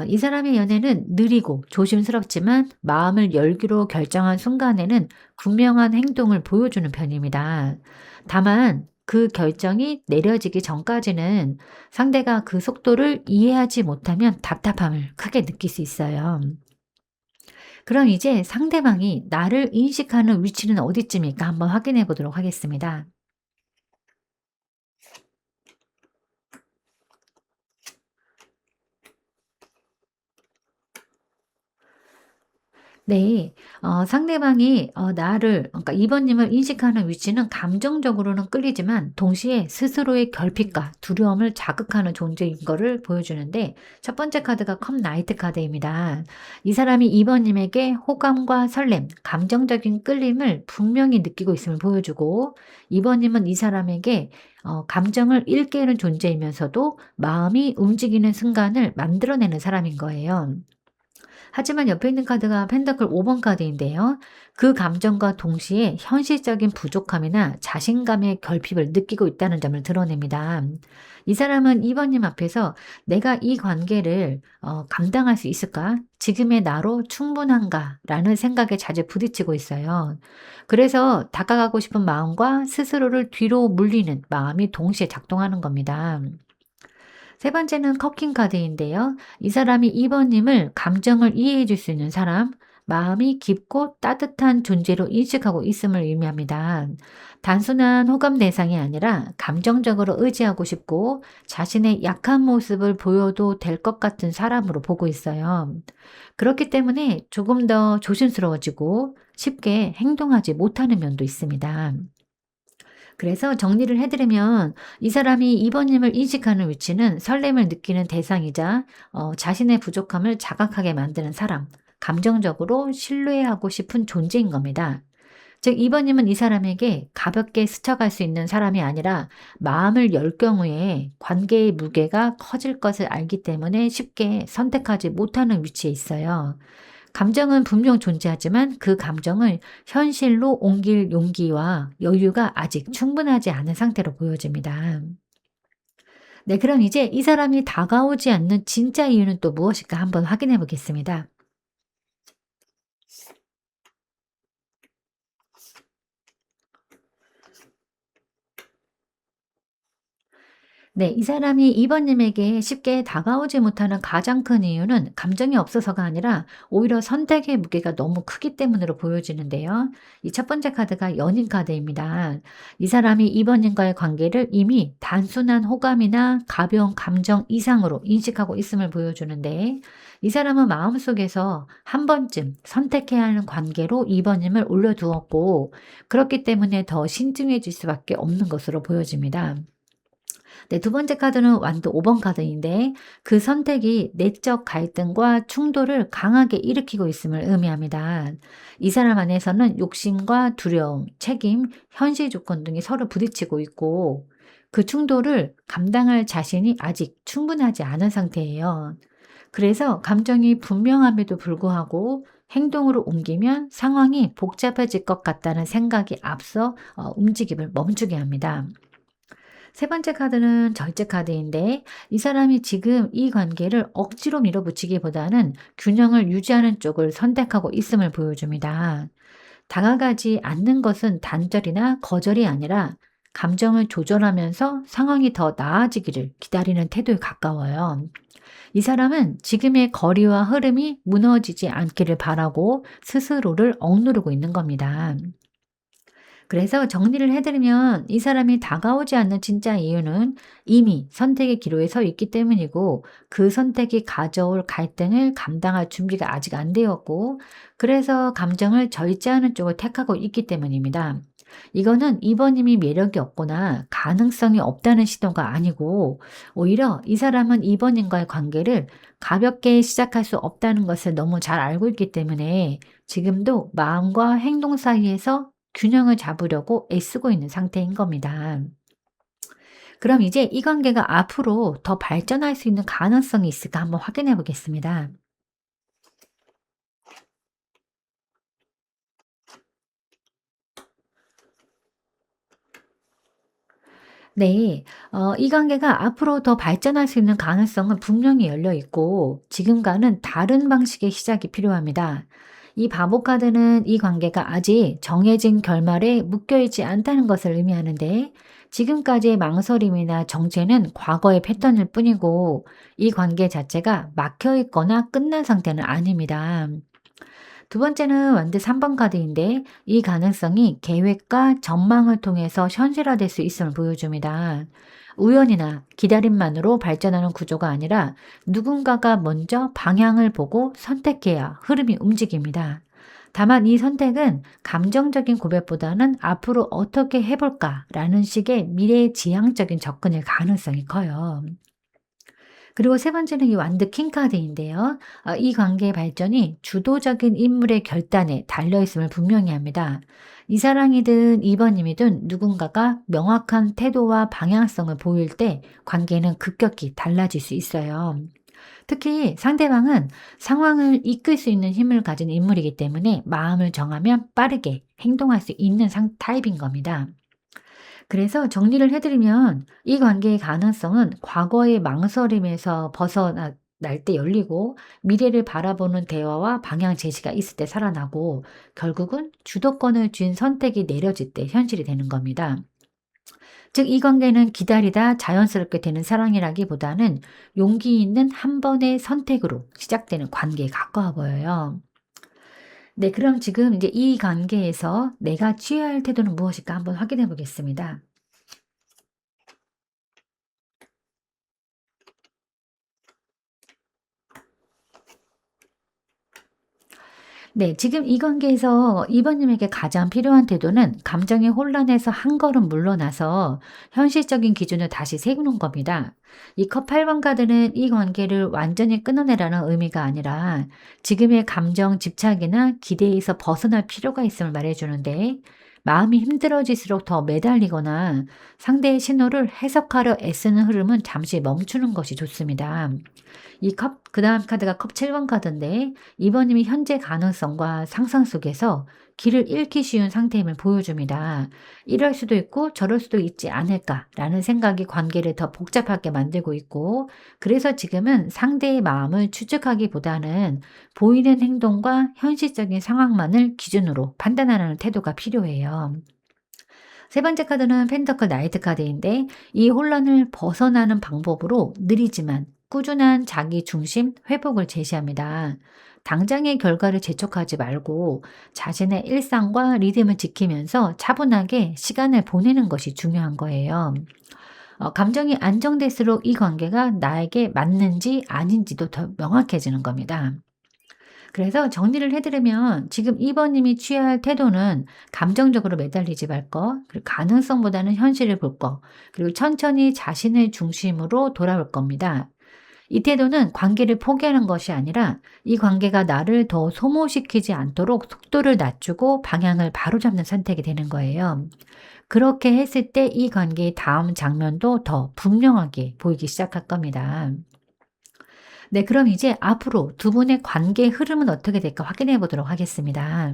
이 사람의 연애는 느리고 조심스럽지만 마음을 열기로 결정한 순간에는 분명한 행동을 보여주는 편입니다. 다만 그 결정이 내려지기 전까지는 상대가 그 속도를 이해하지 못하면 답답함을 크게 느낄 수 있어요. 그럼 이제 상대방이 나를 인식하는 위치는 어디쯤일까 한번 확인해 보도록 하겠습니다. 네. 상대방이 나를 그러니까 2 번님을 인식하는 위치는 감정적으로는 끌리지만 동시에 스스로의 결핍과 두려움을 자극하는 존재인 거를 보여주는데 첫 번째 카드가 컵 나이트 카드입니다. 이 사람이 2 번님에게 호감과 설렘, 감정적인 끌림을 분명히 느끼고 있음을 보여주고 2 번님은 이 사람에게 감정을 일깨우는 존재이면서도 마음이 움직이는 순간을 만들어내는 사람인 거예요. 하지만 옆에 있는 카드가 펜더클 5번 카드인데요. 그 감정과 동시에 현실적인 부족함이나 자신감의 결핍을 느끼고 있다는 점을 드러냅니다. 이 사람은 2번님 앞에서 내가 이 관계를 감당할 수 있을까? 지금의 나로 충분한가? 라는 생각에 자주 부딪히고 있어요. 그래서 다가가고 싶은 마음과 스스로를 뒤로 물리는 마음이 동시에 작동하는 겁니다. 세 번째는 커킹 카드인데요. 이 사람이 2번님을 감정을 이해해 줄 수 있는 사람, 마음이 깊고 따뜻한 존재로 인식하고 있음을 의미합니다. 단순한 호감 대상이 아니라 감정적으로 의지하고 싶고 자신의 약한 모습을 보여도 될 것 같은 사람으로 보고 있어요. 그렇기 때문에 조금 더 조심스러워지고 쉽게 행동하지 못하는 면도 있습니다. 그래서 정리를 해드리면 이 사람이 2번님을 인식하는 위치는 설렘을 느끼는 대상이자 자신의 부족함을 자각하게 만드는 사람, 감정적으로 신뢰하고 싶은 존재인 겁니다. 즉 2번 님은 이 사람에게 가볍게 스쳐갈 수 있는 사람이 아니라 마음을 열 경우에 관계의 무게가 커질 것을 알기 때문에 쉽게 선택하지 못하는 위치에 있어요. 감정은 분명 존재하지만 그 감정을 현실로 옮길 용기와 여유가 아직 충분하지 않은 상태로 보여집니다. 네, 그럼 이제 이 사람이 다가오지 않는 진짜 이유는 또 무엇일까 한번 확인해 보겠습니다. 네. 이 사람이 2번 님에게 쉽게 다가오지 못하는 가장 큰 이유는 감정이 없어서가 아니라 오히려 선택의 무게가 너무 크기 때문으로 보여지는데요. 이 첫 번째 카드가 연인 카드입니다. 이 사람이 2번 님과의 관계를 이미 단순한 호감이나 가벼운 감정 이상으로 인식하고 있음을 보여주는데 이 사람은 마음속에서 한 번쯤 선택해야 하는 관계로 2번 님을 올려두었고 그렇기 때문에 더 신중해질 수밖에 없는 것으로 보여집니다. 네, 두 번째 카드는 완도 5번 카드인데 그 선택이 내적 갈등과 충돌을 강하게 일으키고 있음을 의미합니다. 이 사람 안에서는 욕심과 두려움, 책임, 현실 조건 등이 서로 부딪히고 있고 그 충돌을 감당할 자신이 아직 충분하지 않은 상태예요. 그래서 감정이 분명함에도 불구하고 행동으로 옮기면 상황이 복잡해질 것 같다는 생각이 앞서 움직임을 멈추게 합니다. 세 번째 카드는 절제 카드인데 이 사람이 지금 이 관계를 억지로 밀어붙이기보다는 균형을 유지하는 쪽을 선택하고 있음을 보여줍니다. 다가가지 않는 것은 단절이나 거절이 아니라 감정을 조절하면서 상황이 더 나아지기를 기다리는 태도에 가까워요. 이 사람은 지금의 거리와 흐름이 무너지지 않기를 바라고 스스로를 억누르고 있는 겁니다. 그래서 정리를 해 드리면 이 사람이 다가오지 않는 진짜 이유는 이미 선택의 기로에 서 있기 때문이고 그 선택이 가져올 갈등을 감당할 준비가 아직 안 되었고 그래서 감정을 절제하는 쪽을 택하고 있기 때문입니다. 이거는 2 번님이 매력이 없거나 가능성이 없다는 시도가 아니고 오히려 이 사람은 2 번님과의 관계를 가볍게 시작할 수 없다는 것을 너무 잘 알고 있기 때문에 지금도 마음과 행동 사이에서 균형을 잡으려고 애쓰고 있는 상태인 겁니다. 그럼 이제 이 관계가 앞으로 더 발전할 수 있는 가능성이 있을까 한번 확인해 보겠습니다. 네. 이 관계가 앞으로 더 발전할 수 있는 가능성은 분명히 열려 있고 지금과는 다른 방식의 시작이 필요합니다. 이 바보 카드는 이 관계가 아직 정해진 결말에 묶여 있지 않다는 것을 의미하는데 지금까지의 망설임이나 정체는 과거의 패턴일 뿐이고 이 관계 자체가 막혀 있거나 끝난 상태는 아닙니다. 두 번째는 완드 3번 카드인데 이 가능성이 계획과 전망을 통해서 현실화될 수 있음을 보여줍니다. 우연이나 기다림만으로 발전하는 구조가 아니라 누군가가 먼저 방향을 보고 선택해야 흐름이 움직입니다. 다만 이 선택은 감정적인 고백보다는 앞으로 어떻게 해볼까라는 식의 미래지향적인 접근일 가능성이 커요. 그리고 세 번째는 이 완드 킹 카드인데요. 이 관계의 발전이 주도적인 인물의 결단에 달려 있음을 분명히 합니다. 이 사랑이든 2 번님이든 누군가가 명확한 태도와 방향성을 보일 때 관계는 급격히 달라질 수 있어요. 특히 상대방은 상황을 이끌 수 있는 힘을 가진 인물이기 때문에 마음을 정하면 빠르게 행동할 수 있는 타입인 겁니다. 그래서 정리를 해 드리면 이 관계의 가능성은 과거의 망설임에서 벗어날 때 열리고 미래를 바라보는 대화와 방향 제시가 있을 때 살아나고 결국은 주도권을 쥔 선택이 내려질 때 현실이 되는 겁니다. 즉 이 관계는 기다리다 자연스럽게 되는 사랑이라기보다는 용기 있는 한 번의 선택으로 시작되는 관계에 가까워 보여요. 네, 그럼 지금 이제 이 관계에서 내가 취해야 할 태도는 무엇일까 한번 확인해 보겠습니다. 네, 지금 이 관계에서 이번님에게 가장 필요한 태도는 감정의 혼란에서 한 걸음 물러나서 현실적인 기준을 다시 세우는 겁니다. 이 컵 8번 카드는 이 관계를 완전히 끊어내라는 의미가 아니라 지금의 감정 집착이나 기대에서 벗어날 필요가 있음을 말해주는데, 마음이 힘들어질수록 더 매달리거나 상대의 신호를 해석하려 애쓰는 흐름은 잠시 멈추는 것이 좋습니다. 그다음 카드가 컵 7번 카드인데, 이번님이 현재 가능성과 상상 속에서 길을 잃기 쉬운 상태임을 보여줍니다. 이럴 수도 있고 저럴 수도 있지 않을까라는 생각이 관계를 더 복잡하게 만들고 있고, 그래서 지금은 상대의 마음을 추측하기보다는 보이는 행동과 현실적인 상황만을 기준으로 판단하는 태도가 필요해요. 세 번째 카드는 펜터클 나이트 카드인데, 이 혼란을 벗어나는 방법으로 느리지만 꾸준한 자기 중심 회복을 제시합니다. 당장의 결과를 재촉하지 말고 자신의 일상과 리듬을 지키면서 차분하게 시간을 보내는 것이 중요한 거예요. 감정이 안정될수록 이 관계가 나에게 맞는지 아닌지도 더 명확해지는 겁니다. 그래서 정리를 해 드리면 지금 2 번님이 취해야 할 태도는 감정적으로 매달리지 말 것, 그리고 가능성보다는 현실을 볼 것, 그리고 천천히 자신을 중심으로 돌아올 겁니다. 이 태도는 관계를 포기하는 것이 아니라 이 관계가 나를 더 소모시키지 않도록 속도를 낮추고 방향을 바로잡는 선택이 되는 거예요. 그렇게 했을 때 이 관계의 다음 장면도 더 분명하게 보이기 시작할 겁니다. 네, 그럼 이제 앞으로 두 분의 관계의 흐름은 어떻게 될까 확인해 보도록 하겠습니다.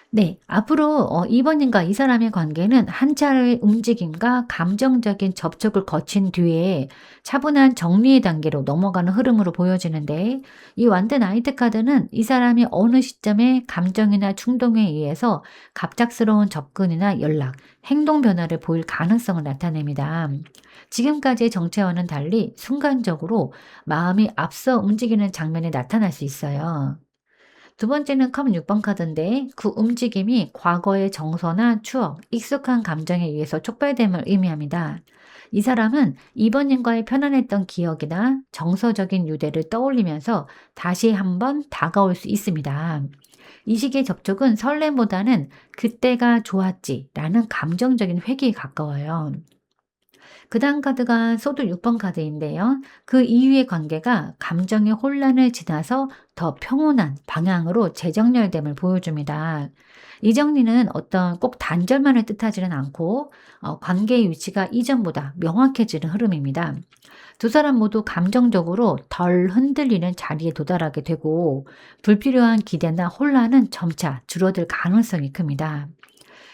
네. 앞으로 이번님과 이 사람의 관계는 한 차례의 움직임과 감정적인 접촉을 거친 뒤에 차분한 정리의 단계로 넘어가는 흐름으로 보여지는데, 이 완드 나이트 카드는 이 사람이 어느 시점에 감정이나 충동에 의해서 갑작스러운 접근이나 연락, 행동 변화를 보일 가능성을 나타냅니다. 지금까지의 정체와는 달리 순간적으로 마음이 앞서 움직이는 장면이 나타날 수 있어요. 두 번째는 컵 6번 카드인데, 그 움직임이 과거의 정서나 추억, 익숙한 감정에 의해서 촉발됨을 의미합니다. 이 사람은 이번님과의 편안했던 기억이나 정서적인 유대를 떠올리면서 다시 한번 다가올 수 있습니다. 이 시기의 접촉은 설렘보다는 그때가 좋았지라는 감정적인 회귀에 가까워요. 그다음 카드가 소드 6번 카드인데요. 그 이후의 관계가 감정의 혼란을 지나서 더 평온한 방향으로 재정렬됨을 보여줍니다. 이 정리는 어떤 꼭 단절만을 뜻하지는 않고 관계의 위치가 이전보다 명확해지는 흐름입니다. 두 사람 모두 감정적으로 덜 흔들리는 자리에 도달하게 되고, 불필요한 기대나 혼란은 점차 줄어들 가능성이 큽니다.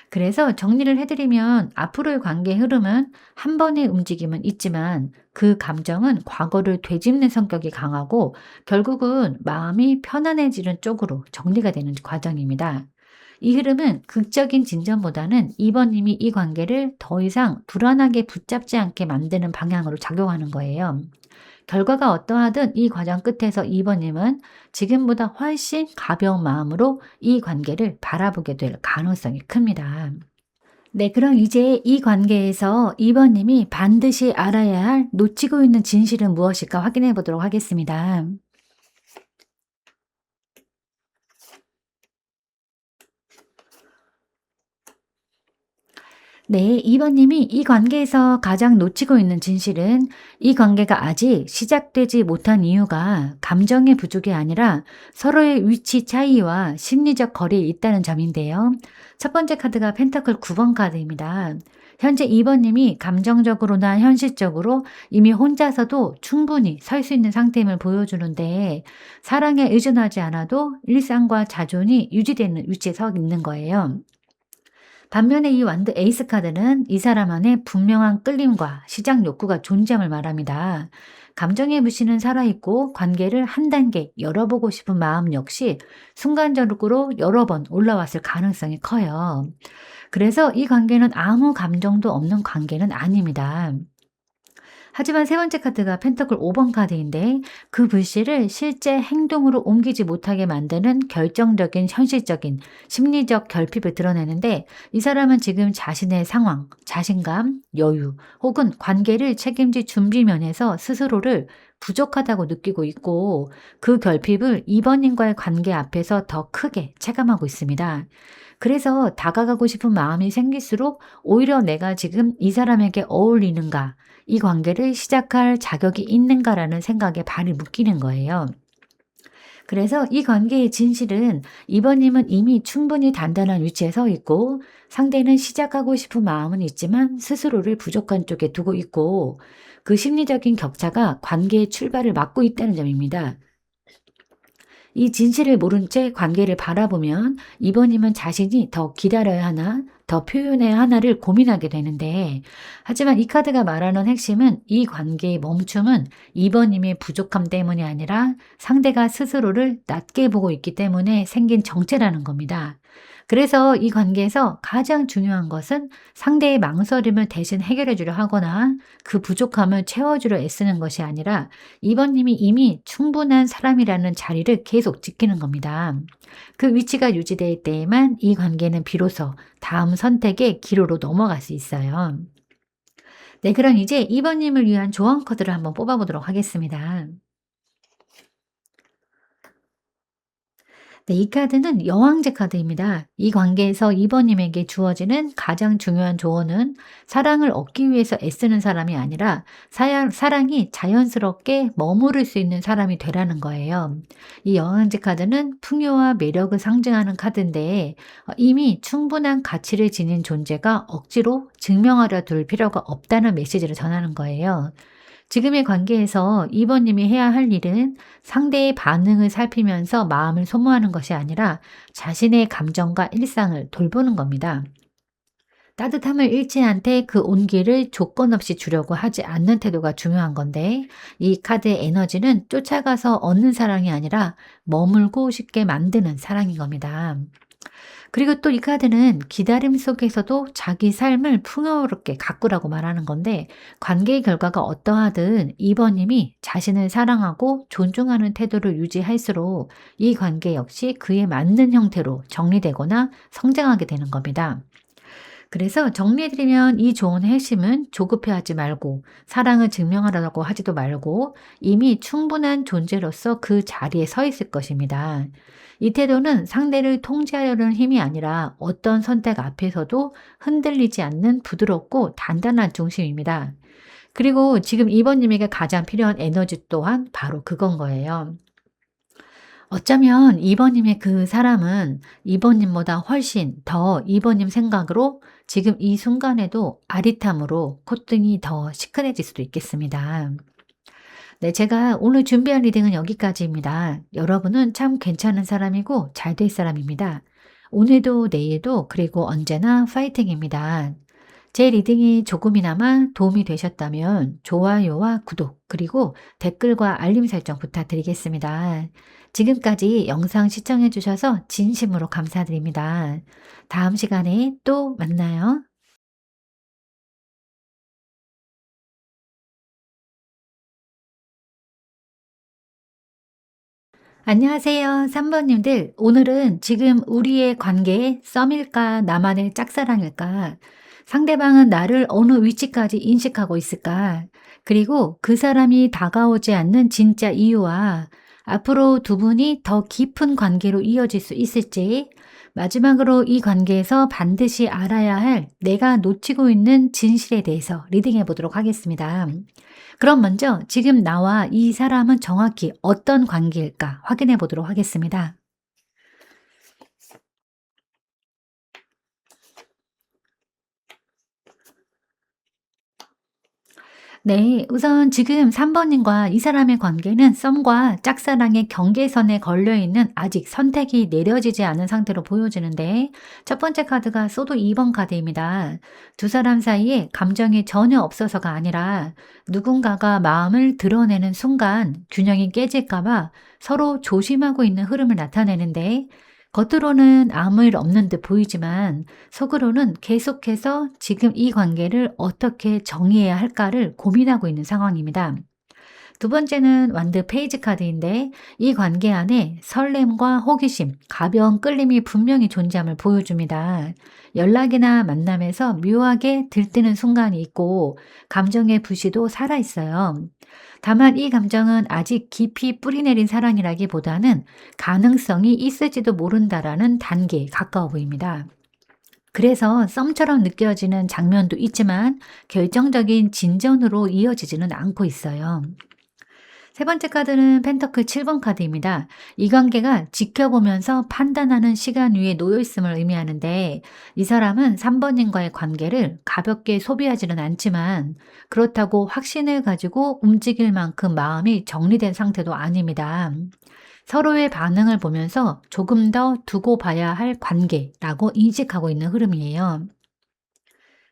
그래서 정리를 해드리면 앞으로의 관계 흐름은 한 번의 움직임은 있지만 그 감정은 과거를 되짚는 성격이 강하고 결국은 마음이 편안해지는 쪽으로 정리가 되는 과정입니다. 이 흐름은 극적인 진전보다는 이번님이 이 관계를 더 이상 불안하게 붙잡지 않게 만드는 방향으로 작용하는 거예요. 결과가 어떠하든 이 과정 끝에서 이번님은 지금보다 훨씬 가벼운 마음으로 이 관계를 바라보게 될 가능성이 큽니다. 네, 그럼 이제 이 관계에서 이번님이 반드시 알아야 할 놓치고 있는 진실은 무엇일까 확인해 보도록 하겠습니다. 네, 2번 님이 이 관계에서 가장 놓치고 있는 진실은 이 관계가 아직 시작되지 못한 이유가 감정의 부족이 아니라 서로의 위치 차이와 심리적 거리에 있다는 점인데요. 첫 번째 카드가 펜타클 9번 카드입니다. 현재 2번 님이 감정적으로나 현실적으로 이미 혼자서도 충분히 설 수 있는 상태임을 보여주는데, 사랑에 의존하지 않아도 일상과 자존이 유지되는 위치에 서 있는 거예요. 반면에 이 완드 에이스 카드는 이 사람 안에 분명한 끌림과 시작 욕구가 존재함을 말합니다. 감정의 불씨는 살아있고 관계를 한 단계 열어보고 싶은 마음 역시 순간적으로 여러 번 올라왔을 가능성이 커요. 그래서 이 관계는 아무 감정도 없는 관계는 아닙니다. 하지만 세 번째 카드가 펜터클 5번 카드인데 그 불씨를 실제 행동으로 옮기지 못하게 만드는 결정적인 현실적인 심리적 결핍을 드러내는데 이 사람은 지금 자신의 상황, 자신감, 여유 혹은 관계를 책임질 준비 면에서 스스로를 부족하다고 느끼고 있고 그 결핍을 2번님과의 관계 앞에서 더 크게 체감하고 있습니다. 그래서 다가가고 싶은 마음이 생길수록 오히려 내가 지금 이 사람에게 어울리는가, 이 관계를 시작할 자격이 있는가라는 생각에 발이 묶이는 거예요. 그래서 이 관계의 진실은 이번님은 이미 충분히 단단한 위치에 서 있고 상대는 시작하고 싶은 마음은 있지만 스스로를 부족한 쪽에 두고 있고 그 심리적인 격차가 관계의 출발을 막고 있다는 점입니다. 이 진실을 모른 채 관계를 바라보면 이번님은 자신이 더 기다려야 하나, 더 표현해야 하나를 고민하게 되는데, 하지만 이 카드가 말하는 핵심은 이 관계의 멈춤은 이번님의 부족함 때문이 아니라 상대가 스스로를 낮게 보고 있기 때문에 생긴 정체라는 겁니다. 그래서 이 관계에서 가장 중요한 것은 상대의 망설임을 대신 해결해 주려 하거나 그 부족함을 채워주려 애쓰는 것이 아니라 이번님이 이미 충분한 사람이라는 자리를 계속 지키는 겁니다. 그 위치가 유지될 때에만 이 관계는 비로소 다음 선택의 기로로 넘어갈 수 있어요. 네, 그럼 이제 이번님을 위한 조언 카드를 한번 뽑아보도록 하겠습니다. 네, 이 카드는 여왕제 카드입니다. 이 관계에서 2번님에게 주어지는 가장 중요한 조언은 사랑을 얻기 위해서 애쓰는 사람이 아니라 사랑이 자연스럽게 머무를 수 있는 사람이 되라는 거예요. 이 여왕제 카드는 풍요와 매력을 상징하는 카드인데 이미 충분한 가치를 지닌 존재가 억지로 증명하려 둘 필요가 없다는 메시지를 전하는 거예요. 지금의 관계에서 2번님이 해야 할 일은 상대의 반응을 살피면서 마음을 소모하는 것이 아니라 자신의 감정과 일상을 돌보는 겁니다. 따뜻함을 잃지 않되 그 온기를 조건 없이 주려고 하지 않는 태도가 중요한 건데 이 카드의 에너지는 쫓아가서 얻는 사랑이 아니라 머물고 싶게 만드는 사랑인 겁니다. 그리고 또 이 카드는 기다림 속에서도 자기 삶을 풍요롭게 가꾸라고 말하는 건데 관계의 결과가 어떠하든 2번님이 자신을 사랑하고 존중하는 태도를 유지할수록 이 관계 역시 그에 맞는 형태로 정리되거나 성장하게 되는 겁니다. 그래서 정리해드리면 이 조언의 핵심은 조급해하지 말고 사랑을 증명하려고 하지도 말고 이미 충분한 존재로서 그 자리에 서 있을 것입니다. 이 태도는 상대를 통제하려는 힘이 아니라 어떤 선택 앞에서도 흔들리지 않는 부드럽고 단단한 중심입니다. 그리고 지금 2번님에게 가장 필요한 에너지 또한 바로 그건 거예요. 어쩌면 2번님의 그 사람은 2번님보다 훨씬 더 2번님 생각으로 지금 이 순간에도 아리탐으로 콧등이 더 시큰해질 수도 있겠습니다. 네, 제가 오늘 준비한 리딩은 여기까지입니다. 여러분은 참 괜찮은 사람이고 잘 될 사람입니다. 오늘도 내일도 그리고 언제나 파이팅입니다. 제 리딩이 조금이나마 도움이 되셨다면 좋아요와 구독 그리고 댓글과 알림 설정 부탁드리겠습니다. 지금까지 영상 시청해 주셔서 진심으로 감사드립니다. 다음 시간에 또 만나요. 안녕하세요. 3번님들. 오늘은 지금 우리의 관계에 썸일까, 나만의 짝사랑일까? 상대방은 나를 어느 위치까지 인식하고 있을까? 그리고 그 사람이 다가오지 않는 진짜 이유와 앞으로 두 분이 더 깊은 관계로 이어질 수 있을지, 마지막으로 이 관계에서 반드시 알아야 할 내가 놓치고 있는 진실에 대해서 리딩해 보도록 하겠습니다. 그럼 먼저 지금 나와 이 사람은 정확히 어떤 관계일까 확인해 보도록 하겠습니다. 네, 우선 지금 3번님과 이 사람의 관계는 썸과 짝사랑의 경계선에 걸려 있는 아직 선택이 내려지지 않은 상태로 보여지는데 첫 번째 카드가 소도 2번 카드입니다. 두 사람 사이에 감정이 전혀 없어서가 아니라 누군가가 마음을 드러내는 순간 균형이 깨질까 봐 서로 조심하고 있는 흐름을 나타내는데 겉으로는 아무 일 없는 듯 보이지만 속으로는 계속해서 지금 이 관계를 어떻게 정의해야 할까를 고민하고 있는 상황입니다. 두 번째는 완드 페이지 카드인데 이 관계 안에 설렘과 호기심, 가벼운 끌림이 분명히 존재함을 보여줍니다. 연락이나 만남에서 묘하게 들뜨는 순간이 있고 감정의 부시도 살아있어요. 다만 이 감정은 아직 깊이 뿌리내린 사랑이라기보다는 가능성이 있을지도 모른다라는 단계에 가까워 보입니다. 그래서 썸처럼 느껴지는 장면도 있지만 결정적인 진전으로 이어지지는 않고 있어요. 세 번째 카드는 펜터클 7번 카드입니다. 이 관계가 지켜보면서 판단하는 시간 위에 놓여 있음을 의미하는데 이 사람은 3번님과의 관계를 가볍게 소비하지는 않지만 그렇다고 확신을 가지고 움직일 만큼 마음이 정리된 상태도 아닙니다. 서로의 반응을 보면서 조금 더 두고 봐야 할 관계라고 인식하고 있는 흐름이에요.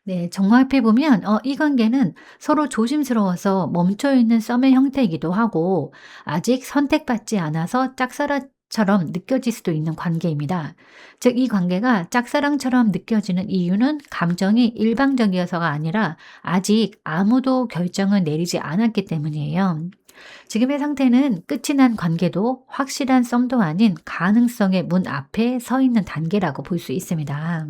네. 정확히 보면 이 관계는 서로 조심스러워서 멈춰 있는 썸의 형태이기도 하고 아직 선택받지 않아서 짝사랑처럼 느껴질 수도 있는 관계입니다. 즉 이 관계가 짝사랑처럼 느껴지는 이유는 감정이 일방적이어서가 아니라 아직 아무도 결정을 내리지 않았기 때문이에요. 지금의 상태는 끝이 난 관계도 확실한 썸도 아닌 가능성의 문 앞에 서 있는 단계라고 볼 수 있습니다.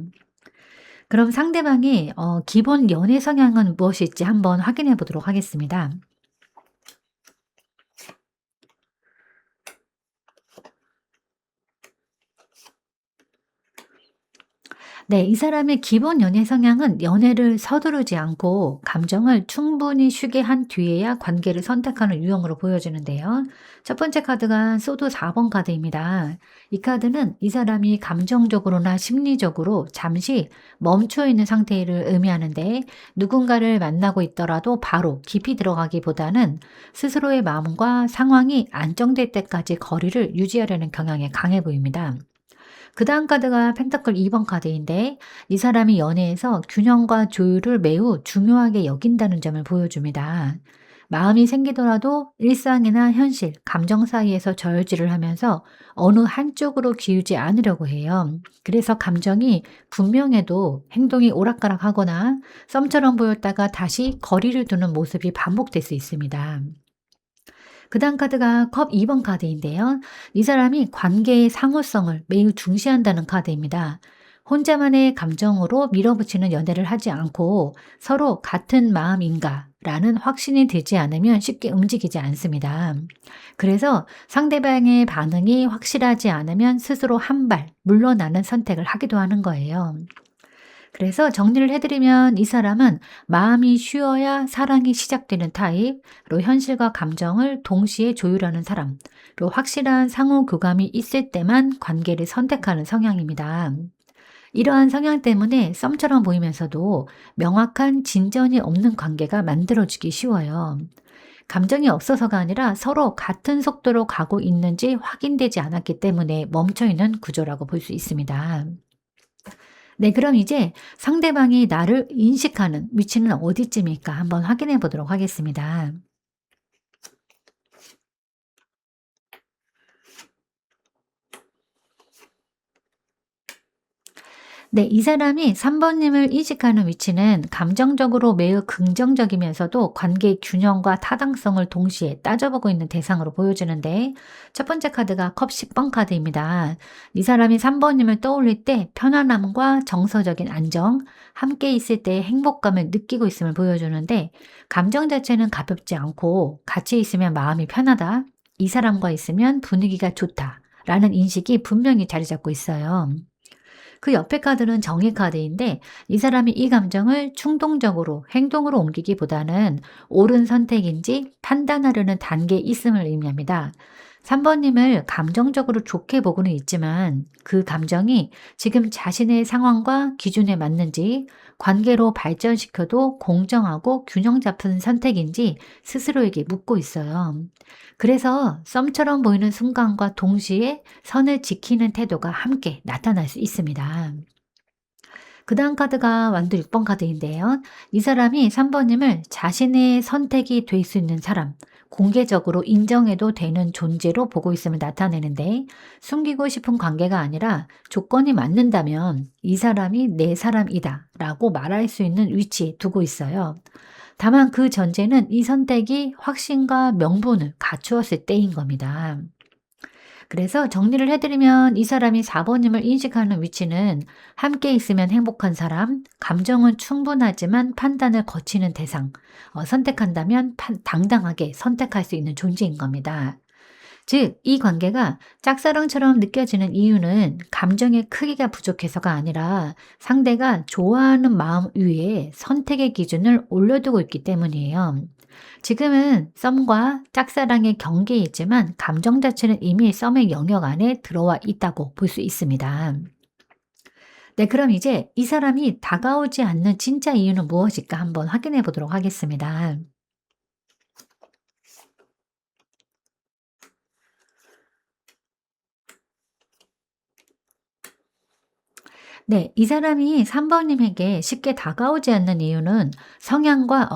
그럼 상대방의 기본 연애 성향은 무엇일지 한번 확인해 보도록 하겠습니다. 네, 이 사람의 기본 연애 성향은 연애를 서두르지 않고 감정을 충분히 쉬게 한 뒤에야 관계를 선택하는 유형으로 보여지는데요. 첫 번째 카드가 소드 4번 카드입니다. 이 카드는 이 사람이 감정적으로나 심리적으로 잠시 멈춰 있는 상태를 의미하는데 누군가를 만나고 있더라도 바로 깊이 들어가기보다는 스스로의 마음과 상황이 안정될 때까지 거리를 유지하려는 경향이 강해 보입니다. 그다음 카드가 펜터클 2번 카드인데 이 사람이 연애에서 균형과 조율을 매우 중요하게 여긴다는 점을 보여줍니다. 마음이 생기더라도 일상이나 현실, 감정 사이에서 저울질을 하면서 어느 한쪽으로 기우지 않으려고 해요. 그래서 감정이 분명해도 행동이 오락가락하거나 썸처럼 보였다가 다시 거리를 두는 모습이 반복될 수 있습니다. 그다음 카드가 컵 2번 카드인데요. 이 사람이 관계의 상호성을 매우 중시한다는 카드입니다. 혼자만의 감정으로 밀어붙이는 연애를 하지 않고 서로 같은 마음인가 라는 확신이 들지 않으면 쉽게 움직이지 않습니다. 그래서 상대방의 반응이 확실하지 않으면 스스로 한 발 물러나는 선택을 하기도 하는 거예요. 그래서 정리를 해드리면 이 사람은 마음이 쉬어야 사랑이 시작되는 타입, 그리고 현실과 감정을 동시에 조율하는 사람, 그리고 확실한 상호 교감이 있을 때만 관계를 선택하는 성향입니다. 이러한 성향 때문에 썸처럼 보이면서도 명확한 진전이 없는 관계가 만들어지기 쉬워요. 감정이 없어서가 아니라 서로 같은 속도로 가고 있는지 확인되지 않았기 때문에 멈춰있는 구조라고 볼 수 있습니다. 네, 그럼 이제 상대방이 나를 인식하는 위치는 어디쯤일까 한번 확인해 보도록 하겠습니다. 네, 이 사람이 3번님을 인식하는 위치는 감정적으로 매우 긍정적이면서도 관계의 균형과 타당성을 동시에 따져보고 있는 대상으로 보여지는데, 첫 번째 카드가 컵 10번 카드입니다. 이 사람이 3번님을 떠올릴 때 편안함과 정서적인 안정, 함께 있을 때 행복감을 느끼고 있음을 보여주는데, 감정 자체는 가볍지 않고 같이 있으면 마음이 편하다, 이 사람과 있으면 분위기가 좋다 라는 인식이 분명히 자리 잡고 있어요. 그 옆에 카드는 정의 카드인데 이 사람이 이 감정을 충동적으로 행동으로 옮기기보다는 옳은 선택인지 판단하려는 단계에 있음을 의미합니다. 3번님을 감정적으로 좋게 보고는 있지만 그 감정이 지금 자신의 상황과 기준에 맞는지 관계로 발전시켜도 공정하고 균형 잡힌 선택인지 스스로에게 묻고 있어요. 그래서 썸처럼 보이는 순간과 동시에 선을 지키는 태도가 함께 나타날 수 있습니다. 그다음 카드가 완도 6번 카드인데요. 이 사람이 3번님을 자신의 선택이 될 수 있는 사람, 공개적으로 인정해도 되는 존재로 보고 있음을 나타내는데, 숨기고 싶은 관계가 아니라 조건이 맞는다면 이 사람이 내 사람이다 라고 말할 수 있는 위치에 두고 있어요. 다만 그 전제는 이 선택이 확신과 명분을 갖추었을 때인 겁니다. 그래서 정리를 해드리면 이 사람이 4번님을 인식하는 위치는 함께 있으면 행복한 사람, 감정은 충분하지만 판단을 거치는 대상, 선택한다면 당당하게 선택할 수 있는 존재인 겁니다. 즉, 이 관계가 짝사랑처럼 느껴지는 이유는 감정의 크기가 부족해서가 아니라 상대가 좋아하는 마음 위에 선택의 기준을 올려두고 있기 때문이에요. 지금은 썸과 짝사랑의 경계에 있지만 감정 자체는 이미 썸의 영역 안에 들어와 있다고 볼 수 있습니다. 네, 그럼 이제 이 사람이 다가오지 않는 진짜 이유는 무엇일까 한번 확인해 보도록 하겠습니다. 네. 이 사람이 3 번님에게 쉽게 다가오지 않는 이유는 성향과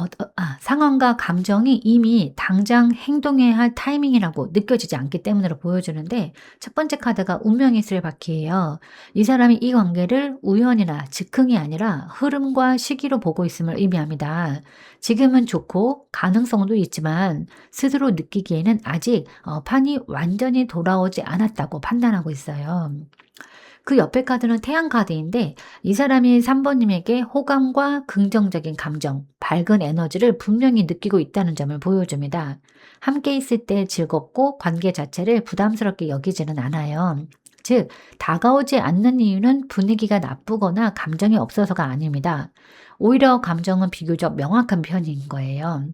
상황과 감정이 이미 당장 행동해야 할 타이밍이라고 느껴지지 않기 때문으로 보여주는데, 첫 번째 카드가 운명의 수레바퀴예요. 이 사람이 이 관계를 우연이나 즉흥이 아니라 흐름과 시기로 보고 있음을 의미합니다. 지금은 좋고 가능성도 있지만 스스로 느끼기에는 아직 판이 완전히 돌아오지 않았다고 판단하고 있어요. 그 옆에 카드는 태양 카드인데, 이 사람이 3 번님에게 호감과 긍정적인 감정, 밝은 에너지를 분명히 느끼고 있다는 점을 보여줍니다. 함께 있을 때 즐겁고 관계 자체를 부담스럽게 여기지는 않아요. 즉, 다가오지 않는 이유는 분위기가 나쁘거나 감정이 없어서가 아닙니다. 오히려 감정은 비교적 명확한 편인 거예요.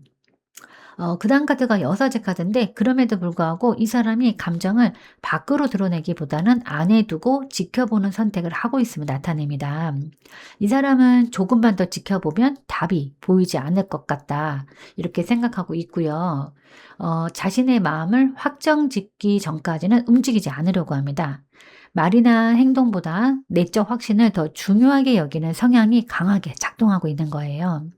그다음 카드가 여섯째 카드인데, 그럼에도 불구하고 이 사람이 감정을 밖으로 드러내기보다는 안에 두고 지켜보는 선택을 하고 있음을 나타냅니다. 이 사람은 조금만 더 지켜보면 답이 보이지 않을 것 같다, 이렇게 생각하고 있고요. 자신의 마음을 확정짓기 전까지는 움직이지 않으려고 합니다. 말이나 행동보다 내적 확신을 더 중요하게 여기는 성향이 강하게 작동하고 있는 거예요.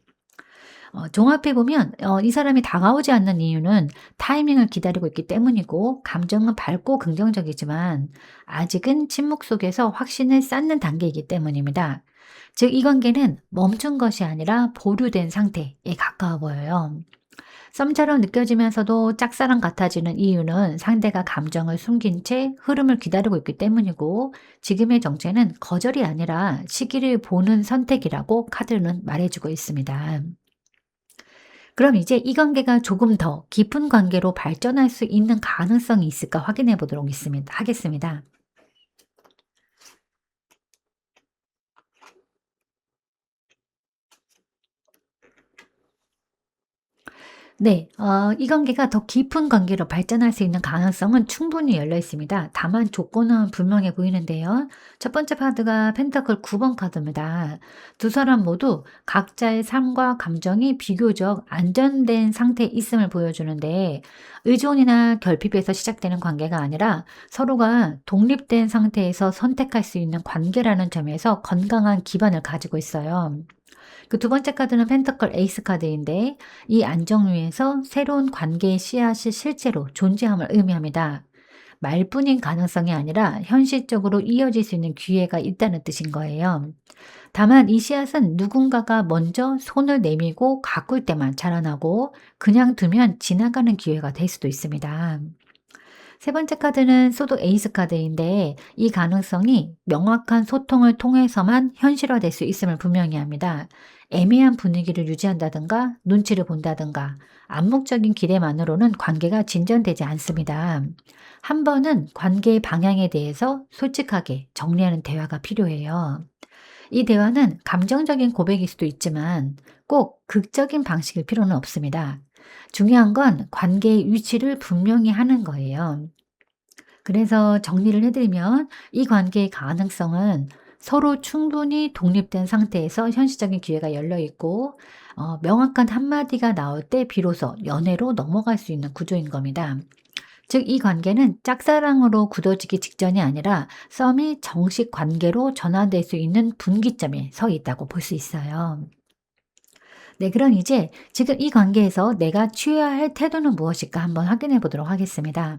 종합해 보면 이 사람이 다가오지 않는 이유는 타이밍을 기다리고 있기 때문이고, 감정은 밝고 긍정적이지만 아직은 침묵 속에서 확신을 쌓는 단계이기 때문입니다. 즉, 이 관계는 멈춘 것이 아니라 보류된 상태에 가까워 보여요. 썸처럼 느껴지면서도 짝사랑 같아지는 이유는 상대가 감정을 숨긴 채 흐름을 기다리고 있기 때문이고, 지금의 정체는 거절이 아니라 시기를 보는 선택이라고 카드는 말해주고 있습니다. 그럼 이제 이 관계가 조금 더 깊은 관계로 발전할 수 있는 가능성이 있을까 확인해 보도록 하겠습니다. 네. 이 관계가 더 깊은 관계로 발전할 수 있는 가능성은 충분히 열려 있습니다. 다만 조건은 분명해 보이는데요. 첫 번째 카드가 펜타클 9번 카드입니다. 두 사람 모두 각자의 삶과 감정이 비교적 안전된 상태에 있음을 보여주는데, 의존이나 결핍에서 시작되는 관계가 아니라 서로가 독립된 상태에서 선택할 수 있는 관계라는 점에서 건강한 기반을 가지고 있어요. 그 두 번째 카드는 펜터클 에이스 카드인데, 이 안정류에서 새로운 관계의 씨앗이 실제로 존재함을 의미합니다. 말뿐인 가능성이 아니라 현실적으로 이어질 수 있는 기회가 있다는 뜻인 거예요. 다만 이 씨앗은 누군가가 먼저 손을 내밀고 가꿀 때만 자라나고, 그냥 두면 지나가는 기회가 될 수도 있습니다. 세 번째 카드는 소드 에이스 카드인데, 이 가능성이 명확한 소통을 통해서만 현실화될 수 있음을 분명히 합니다. 애매한 분위기를 유지한다든가 눈치를 본다든가 암묵적인 기대만으로는 관계가 진전되지 않습니다. 한 번은 관계의 방향에 대해서 솔직하게 정리하는 대화가 필요해요. 이 대화는 감정적인 고백일 수도 있지만 꼭 극적인 방식일 필요는 없습니다. 중요한 건 관계의 위치를 분명히 하는 거예요. 그래서 정리를 해드리면, 이 관계의 가능성은 서로 충분히 독립된 상태에서 현실적인 기회가 열려 있고, 명확한 한마디가 나올 때 비로소 연애로 넘어갈 수 있는 구조인 겁니다. 즉, 이 관계는 짝사랑으로 굳어지기 직전이 아니라 썸이 정식 관계로 전환될 수 있는 분기점에 서 있다고 볼 수 있어요. 네, 그럼 이제 지금 이 관계에서 내가 취해야 할 태도는 무엇일까 한번 확인해 보도록 하겠습니다.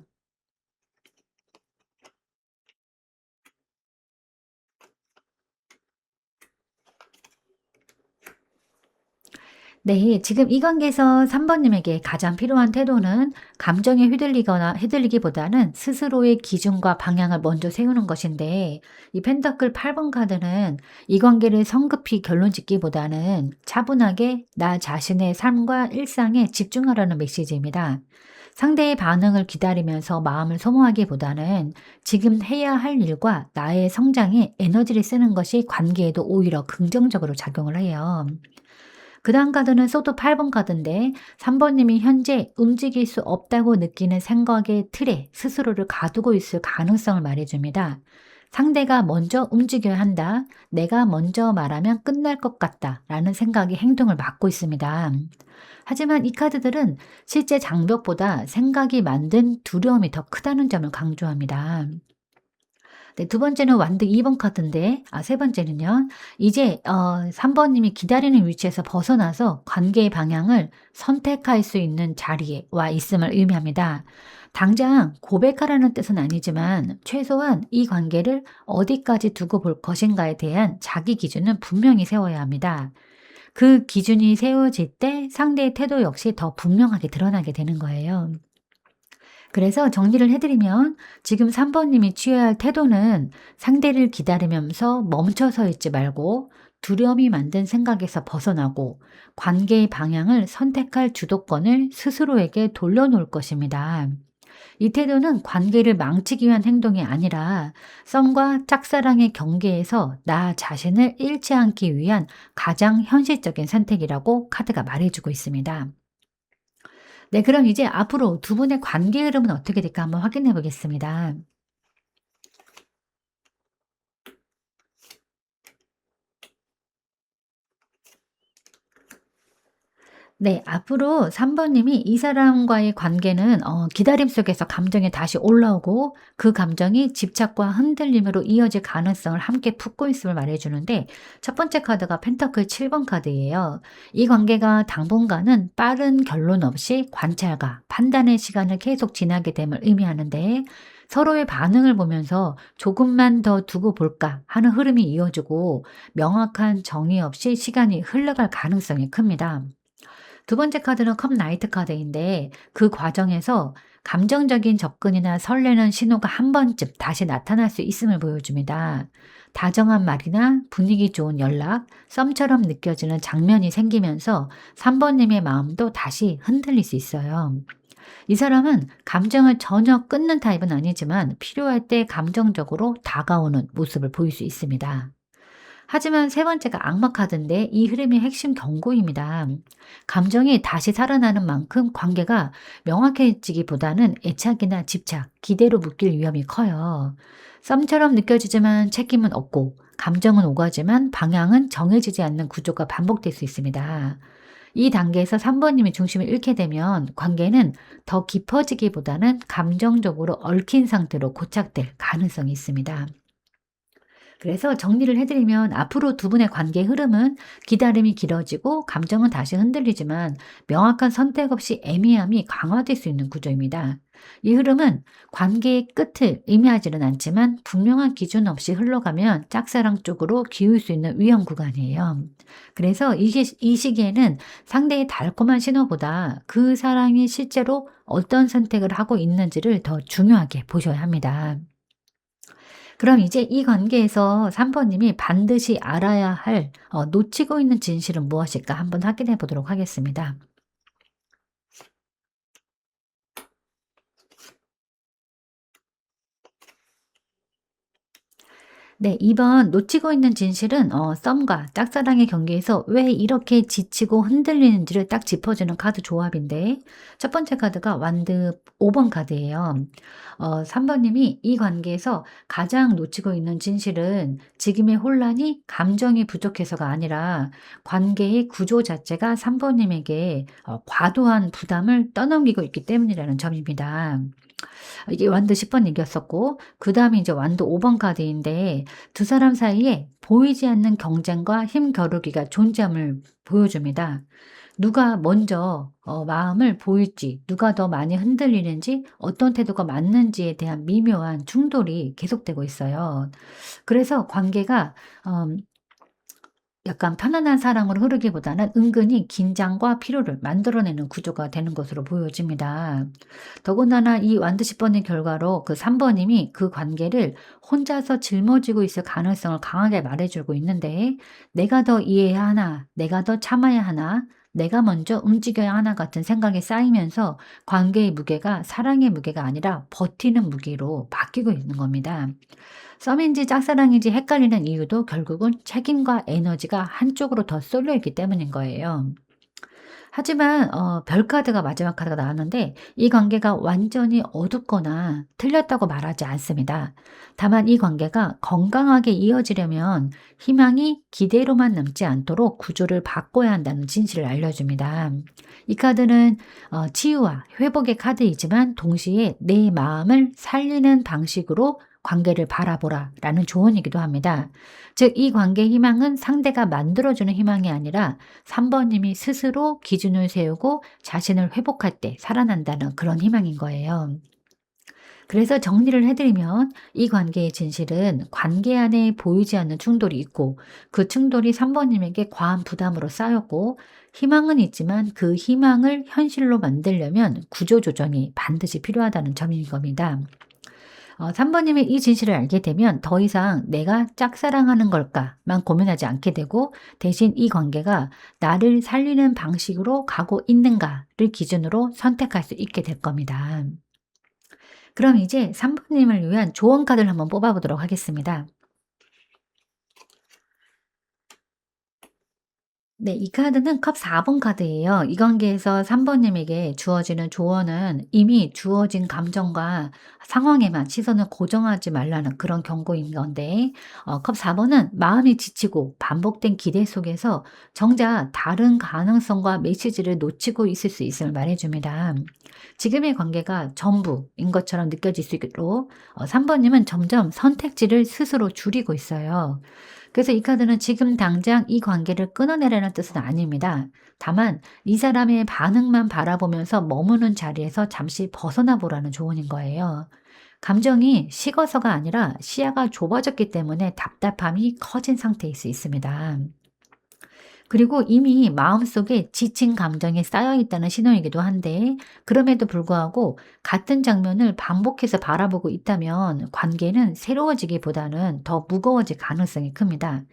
네, 지금 이 관계에서 3번 님에게 가장 필요한 태도는 감정에 휘둘리거나 휘둘리기보다는 스스로의 기준과 방향을 먼저 세우는 것인데, 이 펜터클 8번 카드는 이 관계를 성급히 결론 짓기보다는 차분하게 나 자신의 삶과 일상에 집중하라는 메시지입니다. 상대의 반응을 기다리면서 마음을 소모하기보다는 지금 해야 할 일과 나의 성장에 에너지를 쓰는 것이 관계에도 오히려 긍정적으로 작용을 해요. 그다음 카드는 소드 8번 카드인데 3번 님이 현재 움직일 수 없다고 느끼는 생각의 틀에 스스로를 가두고 있을 가능성을 말해 줍니다. 상대가 먼저 움직여야 한다. 내가 먼저 말하면 끝날 것 같다. 라는 생각이 행동을 막고 있습니다. 하지만 이 카드들은 실제 장벽보다 생각이 만든 두려움이 더 크다는 점을 강조합니다. 네, 두 번째는 완드 2번 카드인데 세 번째는요. 이제 3번 님이 기다리는 위치에서 벗어나서 관계의 방향을 선택할 수 있는 자리에 와 있음을 의미합니다. 당장 고백하라는 뜻은 아니지만 최소한 이 관계를 어디까지 두고 볼 것인가에 대한 자기 기준은 분명히 세워야 합니다. 그 기준이 세워질 때 상대의 태도 역시 더 분명하게 드러나게 되는 거예요. 그래서 정리를 해 드리면 지금 3번 님이 취해야 할 태도는 상대를 기다리면서 멈춰 서 있지 말고 두려움이 만든 생각에서 벗어나고 관계의 방향을 선택할 주도권을 스스로에게 돌려놓을 것입니다. 이 태도는 관계를 망치기 위한 행동이 아니라 썸과 짝사랑의 경계에서 나 자신을 잃지 않기 위한 가장 현실적인 선택이라고 카드가 말해주고 있습니다. 네, 그럼 이제 앞으로 두 분의 관계 흐름은 어떻게 될까 한번 확인해 보겠습니다. 네. 앞으로 3번 님이 이 사람과의 관계는 기다림 속에서 감정이 다시 올라오고 그 감정이 집착과 흔들림으로 이어질 가능성을 함께 품고 있음을 말해 주는데, 첫 번째 카드가 펜터클 7번 카드예요. 이 관계가 당분간은 빠른 결론 없이 관찰과 판단의 시간을 계속 지나게 됨을 의미하는데, 서로의 반응을 보면서 '조금만 더 두고 볼까.' 하는 흐름이 이어지고 명확한 정의 없이 시간이 흘러갈 가능성이 큽니다. 두 번째 카드는 컵 나이트 카드인데 그 과정에서 감정적인 접근이나 설레는 신호가 한 번쯤 다시 나타날 수 있음을 보여줍니다. 다정한 말이나 분위기 좋은 연락, 썸처럼 느껴지는 장면이 생기면서 3번님의 마음도 다시 흔들릴 수 있어요. 이 사람은 감정을 전혀 끊는 타입은 아니지만 필요할 때 감정적으로 다가오는 모습을 보일 수 있습니다. 하지만 세 번째가 악마 카드인데 이 흐름의 핵심 경고입니다. 감정이 다시 살아나는 만큼 관계가 명확해지기보다는 애착이나 집착, 기대로 묶일 위험이 커요. 썸처럼 느껴지지만 책임은 없고 감정은 오가지만 방향은 정해지지 않는 구조가 반복될 수 있습니다. 이 단계에서 3번 님이 중심을 잃게 되면 관계는 더 깊어지기보다는 감정적으로 얽힌 상태로 고착될 가능성이 있습니다. 그래서 정리를 해 드리면 앞으로 두 분의 관계 흐름은 기다림이 길어지고 감정은 다시 흔들리지만 명확한 선택 없이 애매함이 강화될 수 있는 구조입니다. 이 흐름은 관계의 끝을 의미하지는 않지만 분명한 기준 없이 흘러가면 짝사랑 쪽으로 기울 수 있는 위험 구간이에요. 그래서 이 시기에는 상대의 달콤한 신호보다 그 사람이 실제로 어떤 선택을 하고 있는지를 더 중요하게 보셔야 합니다. 그럼 이제 이 관계에서 3번 님이 반드시 알아야 할 놓치고 있는 진실은 무엇일까 한번 확인해 보도록 하겠습니다. 네, 2번 놓치고 있는 진실은 썸과 짝사랑의 경계에서 왜 이렇게 지치고 흔들리는지를 딱 짚어주는 카드 조합인데, 첫 번째 카드가 완드 5번 카드예요. 3번 님이 이 관계에서 가장 놓치고 있는 진실은 지금의 혼란이 감정이 부족해서가 아니라 관계의 구조 자체가 3번 님에게 과도한 부담을 떠넘기고 있기 때문이라는 점입니다. 이게 완드 10번 얘기였었고, 그다음에 이제 완드 5번 카드인데, 두 사람 사이에 보이지 않는 경쟁과 힘 겨루기가 존재함을 보여줍니다. 누가 먼저 마음을 보일지, 누가 더 많이 흔들리는지, 어떤 태도가 맞는지에 대한 미묘한 충돌이 계속되고 있어요. 그래서 관계가 음 약간 편안한 사랑으로 흐르기보다는 은근히 긴장과 피로를 만들어내는 구조가 되는 것으로 보여집니다. 더군다나 이 완드 10번의 결과로 그 3번님이 그 관계를 혼자서 짊어지고 있을 가능성을 강하게 말해주고 있는데, 내가 더 이해해야 하나, 내가 더 참아야 하나, 내가 먼저 움직여야 하나 같은 생각이 쌓이면서 관계의 무게가 사랑의 무게가 아니라 버티는 무게로 바뀌고 있는 겁니다. 썸인지 짝사랑인지 헷갈리는 이유도 결국은 책임과 에너지가 한쪽으로 더 쏠려 있기 때문인 거예요. 하지만 별 카드가 마지막 카드가 나왔는데, 이 관계가 완전히 어둡거나 틀렸다고 말하지 않습니다. 다만 이 관계가 건강하게 이어지려면 희망이 기대로만 남지 않도록 구조를 바꿔야 한다는 진실을 알려줍니다. 이 카드는 치유와 회복의 카드이지만 동시에 내 마음을 살리는 방식으로 관계를 바라보라라는 조언이기도 합니다. 즉, 이 관계의 희망은 상대가 만들어주는 희망이 아니라 3번님이 스스로 기준을 세우고 자신을 회복할 때 살아난다는 그런 희망인 거예요. 그래서 정리를 해드리면, 이 관계의 진실은 관계 안에 보이지 않는 충돌이 있고, 그 충돌이 3번님에게 과한 부담으로 쌓였고, 희망은 있지만 그 희망을 현실로 만들려면 구조조정이 반드시 필요하다는 점인 겁니다. 3번님의 이 진실을 알게 되면 더 이상 '내가 짝사랑하는 걸까?'만 고민하지 않게 되고, 대신 이 관계가 나를 살리는 방식으로 가고 있는가를 기준으로 선택할 수 있게 될 겁니다. 그럼 이제 3번님을 위한 조언 카드를 한번 뽑아 보도록 하겠습니다. 네. 이 카드는 컵 4번 카드예요. 이 관계에서 3번님에게 주어지는 조언은 이미 주어진 감정과 상황에만 시선을 고정하지 말라는 그런 경고인 건데, 컵 4번은 마음이 지치고 반복된 기대 속에서 정작 다른 가능성과 메시지를 놓치고 있을 수 있음을 말해줍니다. 지금의 관계가 전부인 것처럼 느껴질 수 있도록 3번님은 점점 선택지를 스스로 줄이고 있어요. 그래서 이 카드는 지금 당장 이 관계를 끊어내라는 뜻은 아닙니다. 다만 이 사람의 반응만 바라보면서 머무는 자리에서 잠시 벗어나 보라는 조언인 거예요. 감정이 식어서가 아니라 시야가 좁아졌기 때문에 답답함이 커진 상태일 수 있습니다. 그리고 이미 마음속에 지친 감정이 쌓여 있다는 신호이기도 한데, 그럼에도 불구하고 같은 장면을 반복해서 바라보고 있다면 관계는 새로워지기보다는 더 무거워질 가능성이 큽니다.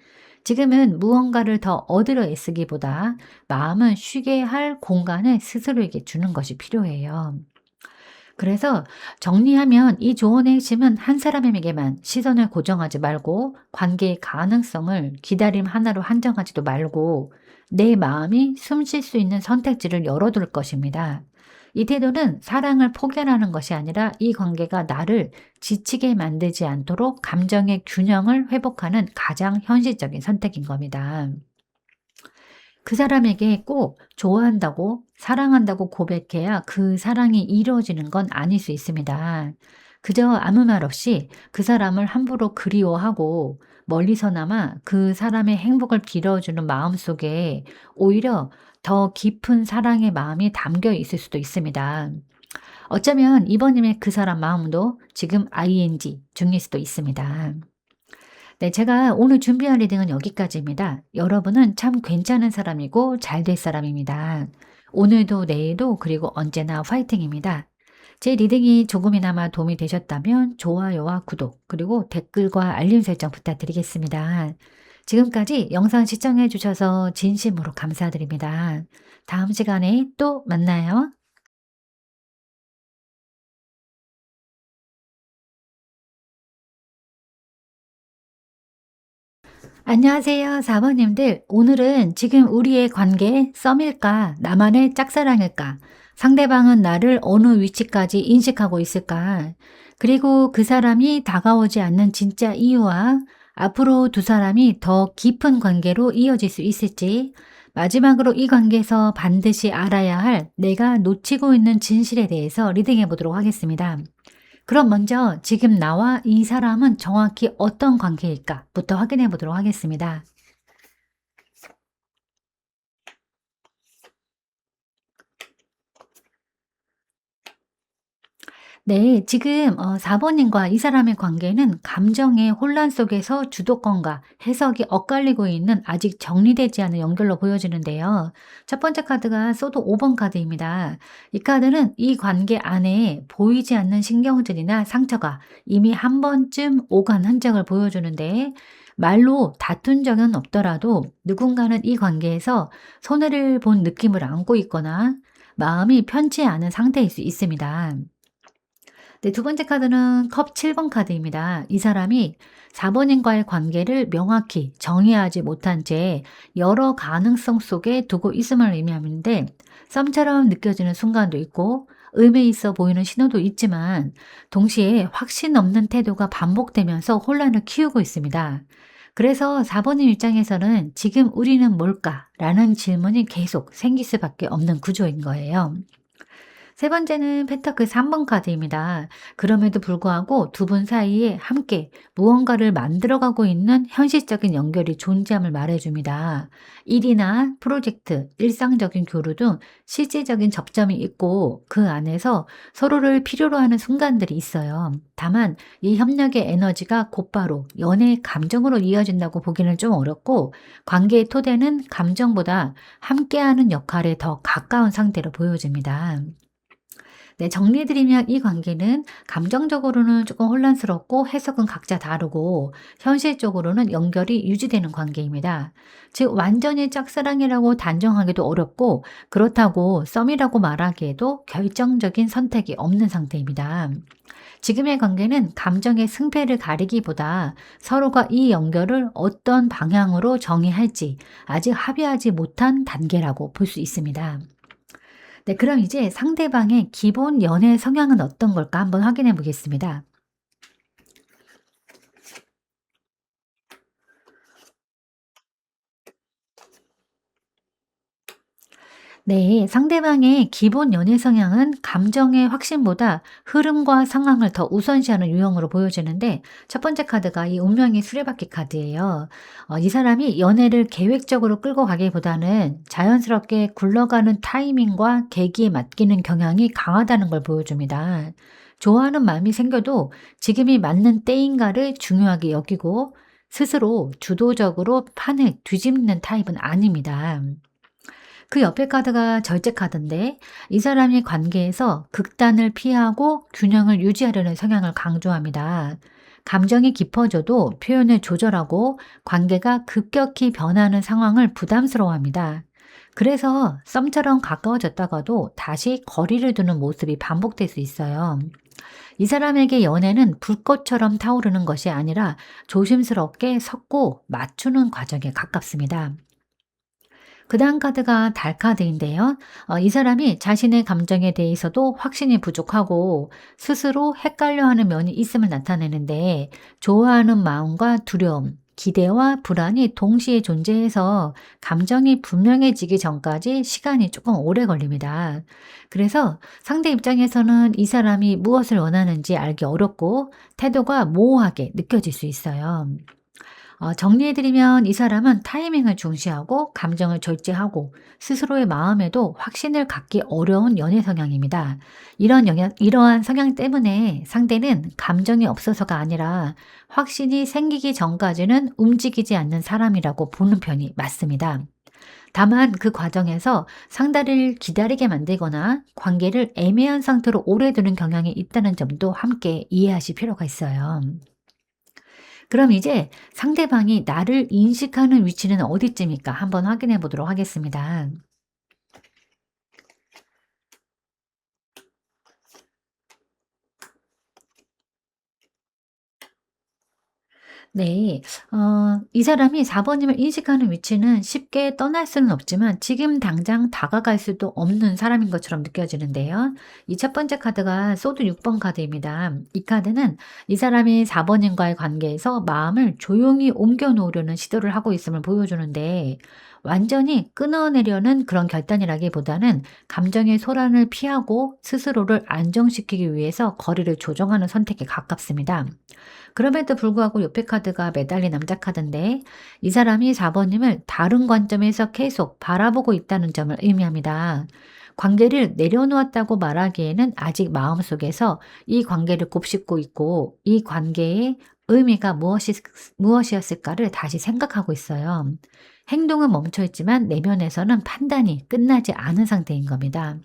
지금은 무언가를 더 얻으려 애쓰기보다 마음을 쉬게 할 공간을 스스로에게 주는 것이 필요해요. 그래서 정리하면 이 조언의 핵심은 한 사람에게만 시선을 고정하지 말고, 관계의 가능성을 기다림 하나로 한정하지도 말고, 내 마음이 숨쉴 수 있는 선택지를 열어둘 것입니다. 이 태도는 사랑을 포기하는 것이 아니라 이 관계가 나를 지치게 만들지 않도록 감정의 균형을 회복하는 가장 현실적인 선택인 겁니다. 그 사람에게 꼭 좋아한다고 사랑한다고 고백해야 그 사랑이 이루어지는 건 아닐 수 있습니다. 그저 아무 말 없이 그 사람을 함부로 그리워하고 멀리서나마 그 사람의 행복을 빌어주는 마음속에 오히려 더 깊은 사랑의 마음이 담겨 있을 수도 있습니다. 어쩌면 이번님의 그 사람 마음도 지금 ing 중일 수도 있습니다. 네, 제가 오늘 준비한 리딩은 여기까지입니다. 여러분은 참 괜찮은 사람이고 잘 될 사람입니다. 오늘도 내일도 그리고 언제나 화이팅입니다. 제 리딩이 조금이나마 도움이 되셨다면 좋아요와 구독, 그리고 댓글과 알림 설정 부탁드리겠습니다. 지금까지 영상 시청해 주셔서 진심으로 감사드립니다. 다음 시간에 또 만나요. 안녕하세요, 사모님들. 오늘은 지금 우리의 관계 썸일까, 나만의 짝사랑일까, 상대방은 나를 어느 위치까지 인식하고 있을까, 그리고 그 사람이 다가오지 않는 진짜 이유와 앞으로 두 사람이 더 깊은 관계로 이어질 수 있을지, 마지막으로 이 관계에서 반드시 알아야 할 내가 놓치고 있는 진실에 대해서 리딩해 보도록 하겠습니다. 그럼 먼저 지금 나와 이 사람은 정확히 어떤 관계일까?부터 확인해 보도록 하겠습니다. 네, 지금 4번님과 이 사람의 관계는 감정의 혼란 속에서 주도권과 해석이 엇갈리고 있는 아직 정리되지 않은 연결로 보여지는데요. 첫 번째 카드가 소드 5번 카드입니다. 이 카드는 이 관계 안에 보이지 않는 신경질이나 상처가 이미 한 번쯤 오간 흔적을 보여주는데, 말로 다툰 적은 없더라도 누군가는 이 관계에서 손해를 본 느낌을 안고 있거나 마음이 편치 않은 상태일 수 있습니다. 네, 두 번째 카드는 컵 7번 카드입니다. 이 사람이 4번인과의 관계를 명확히 정의하지 못한 채 여러 가능성 속에 두고 있음을 의미하는데, 썸처럼 느껴지는 순간도 있고 의미 있어 보이는 신호도 있지만, 동시에 확신 없는 태도가 반복되면서 혼란을 키우고 있습니다. 그래서 4번님 입장에서는 지금 우리는 뭘까? 라는 질문이 계속 생길 수밖에 없는 구조인 거예요. 세 번째는 펜타클 3번 카드입니다. 그럼에도 불구하고 두 분 사이에 함께 무언가를 만들어가고 있는 현실적인 연결이 존재함을 말해줍니다. 일이나 프로젝트, 일상적인 교류 등 실질적인 접점이 있고, 그 안에서 서로를 필요로 하는 순간들이 있어요. 다만 이 협력의 에너지가 곧바로 연애의 감정으로 이어진다고 보기는 좀 어렵고, 관계의 토대는 감정보다 함께하는 역할에 더 가까운 상태로 보여집니다. 네, 정리해드리면 이 관계는 감정적으로는 조금 혼란스럽고 해석은 각자 다르고, 현실적으로는 연결이 유지되는 관계입니다. 즉 완전히 짝사랑이라고 단정하기도 어렵고, 그렇다고 썸이라고 말하기에도 결정적인 선택이 없는 상태입니다. 지금의 관계는 감정의 승패를 가리기보다 서로가 이 연결을 어떤 방향으로 정의할지 아직 합의하지 못한 단계라고 볼 수 있습니다. 네, 그럼 이제 상대방의 기본 연애 성향은 어떤 걸까 한번 확인해 보겠습니다. 네, 상대방의 기본 연애 성향은 감정의 확신보다 흐름과 상황을 더 우선시하는 유형으로 보여지는데, 첫 번째 카드가 이 운명의 수레바퀴 카드예요. 이 사람이 연애를 계획적으로 끌고 가기보다는 자연스럽게 굴러가는 타이밍과 계기에 맡기는 경향이 강하다는 걸 보여줍니다. 좋아하는 마음이 생겨도 지금이 맞는 때인가를 중요하게 여기고, 스스로 주도적으로 판을 뒤집는 타입은 아닙니다. 그 옆에 카드가 절제 카드인데, 이 사람이 관계에서 극단을 피하고 균형을 유지하려는 성향을 강조합니다. 감정이 깊어져도 표현을 조절하고 관계가 급격히 변하는 상황을 부담스러워합니다. 그래서 썸처럼 가까워졌다가도 다시 거리를 두는 모습이 반복될 수 있어요. 이 사람에게 연애는 불꽃처럼 타오르는 것이 아니라 조심스럽게 섞고 맞추는 과정에 가깝습니다. 그다음 카드가 달 카드인데요. 이 사람이 자신의 감정에 대해서도 확신이 부족하고 스스로 헷갈려하는 면이 있음을 나타내는데, 좋아하는 마음과 두려움, 기대와 불안이 동시에 존재해서 감정이 분명해지기 전까지 시간이 조금 오래 걸립니다. 그래서 상대 입장에서는 이 사람이 무엇을 원하는지 알기 어렵고 태도가 모호하게 느껴질 수 있어요. 정리해드리면 이 사람은 타이밍을 중시하고 감정을 절제하고 스스로의 마음에도 확신을 갖기 어려운 연애 성향입니다. 이러한 성향 때문에 상대는 감정이 없어서가 아니라 확신이 생기기 전까지는 움직이지 않는 사람이라고 보는 편이 맞습니다. 다만 그 과정에서 상대를 기다리게 만들거나 관계를 애매한 상태로 오래 두는 경향이 있다는 점도 함께 이해하실 필요가 있어요. 그럼 이제 상대방이 나를 인식하는 위치는 어디쯤일까 한번 확인해 보도록 하겠습니다. 네. 이 사람이 4 번님을 인식하는 위치는 쉽게 떠날 수는 없지만 지금 당장 다가갈 수도 없는 사람인 것처럼 느껴지는데요. 이 첫 번째 카드가 소드 6번 카드입니다. 이 카드는 이 사람이 4 번님과의 관계에서 마음을 조용히 옮겨 놓으려는 시도를 하고 있음을 보여주는데, 완전히 끊어내려는 그런 결단이라기보다는 감정의 소란을 피하고 스스로를 안정시키기 위해서 거리를 조정하는 선택에 가깝습니다. 그럼에도 불구하고 옆에 카드가 매달린 남자 카드인데, 이 사람이 4 번님을 다른 관점에서 계속 바라보고 있다는 점을 의미합니다. 관계를 내려놓았다고 말하기에는 아직 마음속에서 이 관계를 곱씹고 있고, 이 관계의 의미가 무엇이었을까를 다시 생각하고 있어요. 행동은 멈춰 있지만 내면에서는 판단이 끝나지 않은 상태인 겁니다.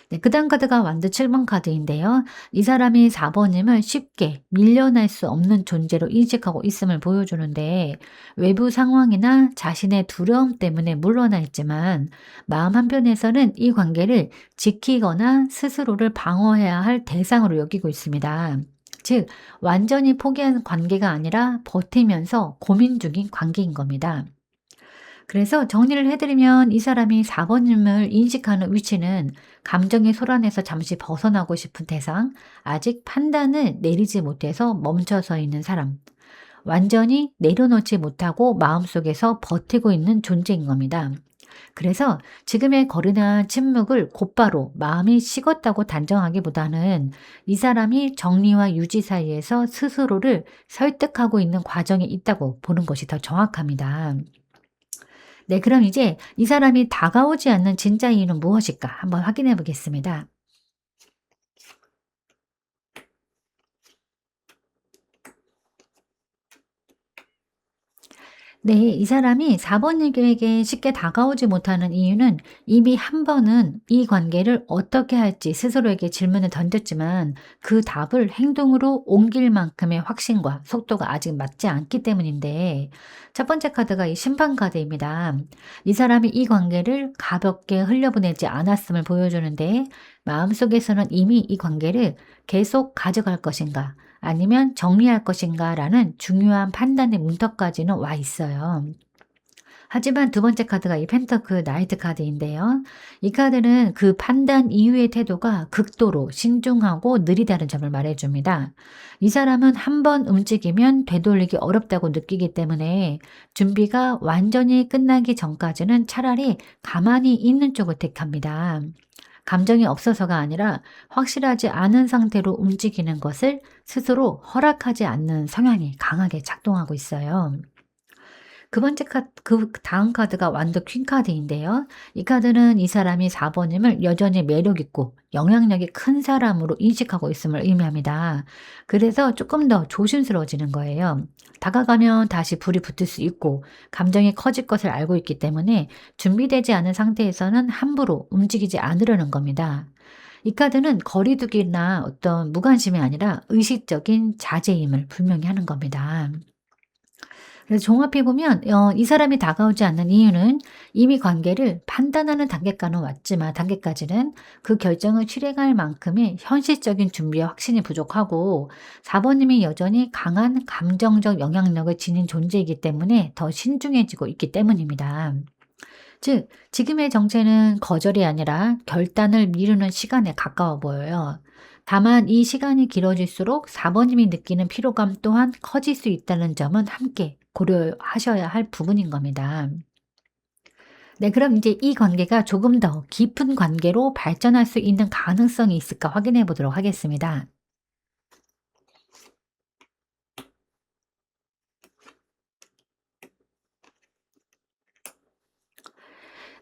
네, 그다음 카드가 완드 7번 카드인데요. 이 사람이 4 번임을 쉽게 밀려날 수 없는 존재로 인식하고 있음을 보여주는데, 외부 상황이나 자신의 두려움 때문에 물러나 있지만 마음 한편에서는 이 관계를 지키거나 스스로를 방어해야 할 대상으로 여기고 있습니다. 즉, 완전히 포기한 관계가 아니라 버티면서 고민 중인 관계인 겁니다. 그래서 정리를 해 드리면, 이 사람이 4 번님을 인식하는 위치는 감정의 소란에서 잠시 벗어나고 싶은 대상, 아직 판단을 내리지 못해서 멈춰서 있는 사람, 완전히 내려놓지 못하고 마음속에서 버티고 있는 존재인 겁니다. 그래서 지금의 거리나 침묵을 곧바로 마음이 식었다고 단정하기보다는 이 사람이 정리와 유지 사이에서 스스로를 설득하고 있는 과정에 있다고 보는 것이 더 정확합니다. 네, 그럼 이제 이 사람이 다가오지 않는 진짜 이유는 무엇일까 한번 확인해 보겠습니다. 네, 이 사람이 4 번님에게 쉽게 다가오지 못하는 이유는, 이미 한 번은 이 관계를 어떻게 할지 스스로에게 질문을 던졌지만 그 답을 행동으로 옮길 만큼의 확신과 속도가 아직 맞지 않기 때문인데, 첫 번째 카드가 이 심판 카드입니다. 이 사람이 이 관계를 가볍게 흘려보내지 않았음을 보여주는데, 마음속에서는 이미 이 관계를 계속 가져갈 것인가 아니면 정리할 것인가라는 중요한 판단의 문턱까지는 와 있어요. 하지만 두 번째 카드가 이 펜터클 나이트 카드인데요. 이 카드는 그 판단 이후의 태도가 극도로 신중하고 느리다는 점을 말해줍니다. 이 사람은 한 번 움직이면 되돌리기 어렵다고 느끼기 때문에 준비가 완전히 끝나기 전까지는 차라리 가만히 있는 쪽을 택합니다. 감정이 없어서가 아니라 확실하지 않은 상태로 움직이는 것을 스스로 허락하지 않는 성향이 강하게 작동하고 있어요. 그 다음 카드가 완드 퀸 카드인데요. 이 카드는 이 사람이 4 번임을 여전히 매력 있고 영향력이 큰 사람으로 인식하고 있음을 의미합니다. 그래서 조금 더 조심스러워지는 거예요. 다가가면 다시 불이 붙을 수 있고 감정이 커질 것을 알고 있기 때문에 준비되지 않은 상태에서는 함부로 움직이지 않으려는 겁니다. 이 카드는 거리두기나 어떤 무관심이 아니라 의식적인 자제임을 분명히 하는 겁니다. 그래서 종합해 보면 이 사람이 다가오지 않는 이유는, 이미 관계를 판단하는 단계까지는 그 결정을 실행할 만큼의 현실적인 준비와 확신이 부족하고, 4 번님이 여전히 강한 감정적 영향력을 지닌 존재이기 때문에 더 신중해지고 있기 때문입니다. 즉, 지금의 정체는 거절이 아니라 결단을 미루는 시간에 가까워 보여요. 다만 이 시간이 길어질수록 4 번님이 느끼는 피로감 또한 커질 수 있다는 점은 함께 고려하셔야 할 부분인 겁니다. 네, 그럼 이제 이 관계가 조금 더 깊은 관계로 발전할 수 있는 가능성이 있을까 확인해 보도록 하겠습니다.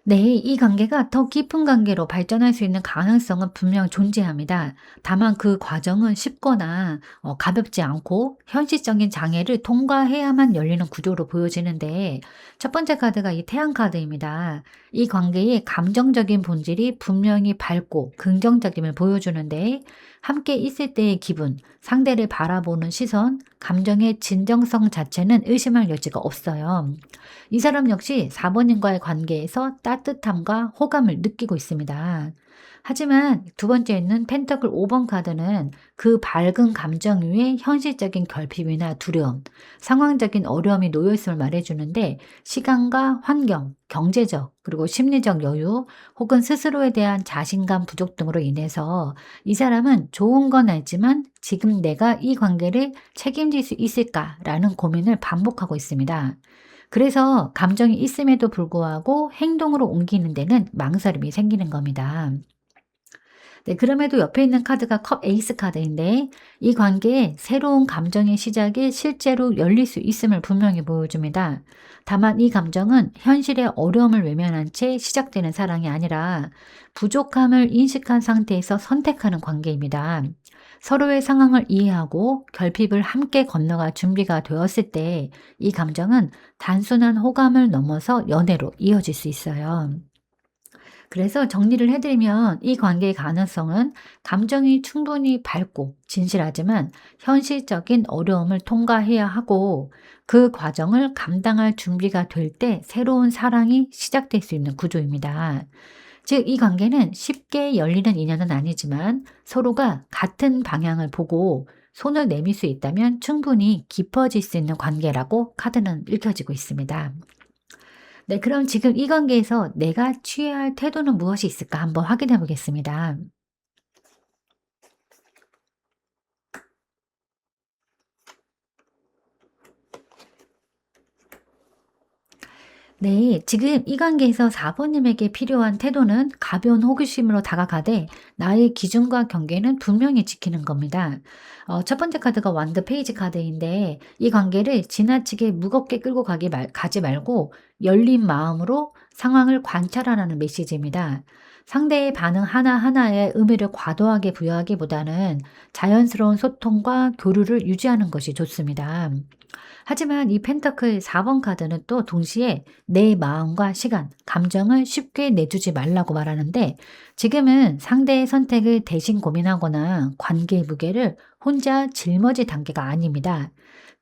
네, 이 관계가 더 깊은 관계로 발전할 수 있는 가능성은 분명 존재합니다. 다만 그 과정은 쉽거나 가볍지 않고 현실적인 장애를 통과해야만 열리는 구조로 보여지는데, 첫 번째 카드가 이 태양 카드입니다. 이 관계의 감정적인 본질이 분명히 밝고 긍정적임을 보여주는데, 함께 있을 때의 기분, 상대를 바라보는 시선, 감정의 진정성 자체는 의심할 여지가 없어요. 이 사람 역시 4 번님과의 관계에서 따뜻함과 호감을 느끼고 있습니다. 하지만 두 번째 있는 펜터클 5번 카드는 그 밝은 감정 위에 현실적인 결핍이나 두려움, 상황적인 어려움이 놓여 있음을 말해주는데 시간과 환경, 경제적, 그리고 심리적 여유 혹은 스스로에 대한 자신감 부족 등으로 인해서 이 사람은 좋은 건 알지만 지금 내가 이 관계를 책임질 수 있을까라는 고민을 반복하고 있습니다. 그래서 감정이 있음에도 불구하고 행동으로 옮기는 데는 망설임이 생기는 겁니다. 네, 그럼에도 옆에 있는 카드가 컵 에이스 카드인데 이 관계에 새로운 감정의 시작이 실제로 열릴 수 있음을 분명히 보여줍니다. 다만 이 감정은 현실의 어려움을 외면한 채 시작되는 사랑이 아니라 부족함을 인식한 상태에서 선택하는 관계입니다. 서로의 상황을 이해하고 결핍을 함께 건너갈 준비가 되었을 때 이 감정은 단순한 호감을 넘어서 연애로 이어질 수 있어요. 그래서 정리를 해드리면 이 관계의 가능성은 감정이 충분히 밝고 진실하지만 현실적인 어려움을 통과해야 하고 그 과정을 감당할 준비가 될 때 새로운 사랑이 시작될 수 있는 구조입니다. 즉, 이 관계는 쉽게 열리는 인연은 아니지만 서로가 같은 방향을 보고 손을 내밀 수 있다면 충분히 깊어질 수 있는 관계라고 카드는 읽혀지고 있습니다. 네, 그럼 지금 이 관계에서 내가 취해야 할 태도는 무엇이 있을까 한번 확인해 보겠습니다. 네, 지금 이 관계에서 4번님에게 필요한 태도는 가벼운 호기심으로 다가가되 나의 기준과 경계는 분명히 지키는 겁니다. 첫 번째 카드가 완드 페이지 카드인데 이 관계를 지나치게 무겁게 끌고 가지 말고 열린 마음으로 상황을 관찰하라는 메시지입니다. 상대의 반응 하나하나에 의미를 과도하게 부여하기보다는 자연스러운 소통과 교류를 유지하는 것이 좋습니다. 하지만 이 펜터클 4번 카드는 또 동시에 내 마음과 시간, 감정을 쉽게 내주지 말라고 말하는데 지금은 상대의 선택을 대신 고민하거나 관계의 무게를 혼자 짊어질 단계가 아닙니다.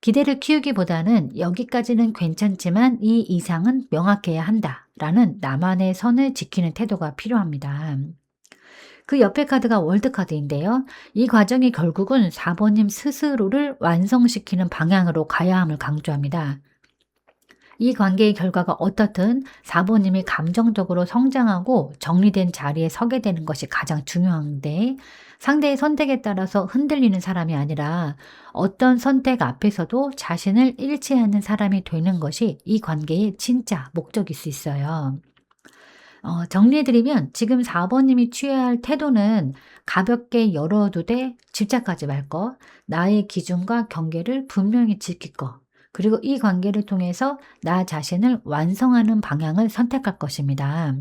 기대를 키우기보다는 여기까지는 괜찮지만 이 이상은 명확해야 한다. 라는 나만의 선을 지키는 태도가 필요합니다. 그 옆에 카드가 월드 카드인데요. 이 과정이 결국은 4번님 스스로를 완성시키는 방향으로 가야 함을 강조합니다. 이 관계의 결과가 어떻든 4번님이 감정적으로 성장하고 정리된 자리에 서게 되는 것이 가장 중요한데 상대의 선택에 따라서 흔들리는 사람이 아니라 어떤 선택 앞에서도 자신을 잃지 않는 사람이 되는 것이 이 관계의 진짜 목적일 수 있어요. 정리해드리면 지금 4번님이 취해야 할 태도는 가볍게 열어두되 집착하지 말 것, 나의 기준과 경계를 분명히 지킬 것, 그리고 이 관계를 통해서 나 자신을 완성하는 방향을 선택할 것입니다.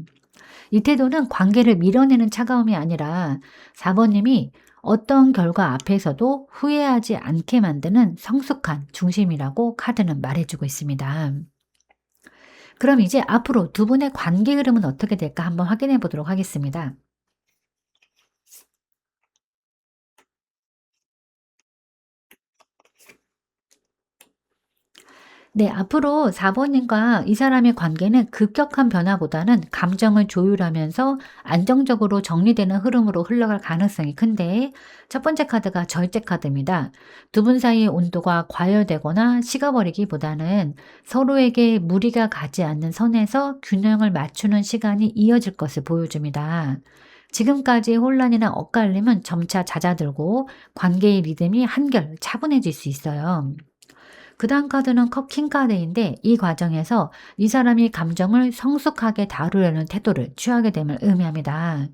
이 태도는 관계를 밀어내는 차가움이 아니라 4번님이 어떤 결과 앞에서도 후회하지 않게 만드는 성숙한 중심이라고 카드는 말해주고 있습니다. 그럼 이제 앞으로 두 분의 관계 흐름은 어떻게 될까 한번 확인해 보도록 하겠습니다. 네, 앞으로 4번님과 이 사람의 관계는 급격한 변화보다는 감정을 조율하면서 안정적으로 정리되는 흐름으로 흘러갈 가능성이 큰데, 첫 번째 카드가 절제 카드입니다. 두 분 사이의 온도가 과열되거나 식어버리기보다는 서로에게 무리가 가지 않는 선에서 균형을 맞추는 시간이 이어질 것을 보여줍니다. 지금까지의 혼란이나 엇갈림은 점차 잦아들고 관계의 리듬이 한결 차분해질 수 있어요. 그다음 카드는 컵 킹 카드인데 이 과정에서 이 사람이 감정을 성숙하게 다루려는 태도를 취하게 됨을 의미합니다.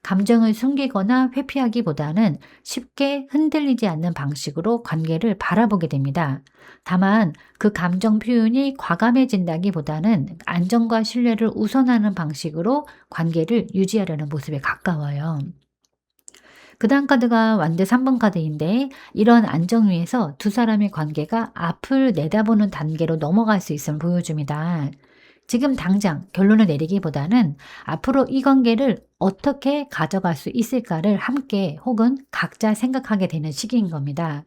감정을 숨기거나 회피하기보다는 쉽게 흔들리지 않는 방식으로 관계를 바라보게 됩니다. 다만 그 감정 표현이 과감해진다기보다는 안정과 신뢰를 우선하는 방식으로 관계를 유지하려는 모습에 가까워요. 그다음 카드가 완드 3번 카드인데 이런 안정 위에서 두 사람의 관계가 앞을 내다보는 단계로 넘어갈 수 있음을 보여줍니다. 지금 당장 결론을 내리기보다는 앞으로 이 관계를 어떻게 가져갈 수 있을까를 함께 혹은 각자 생각하게 되는 시기인 겁니다.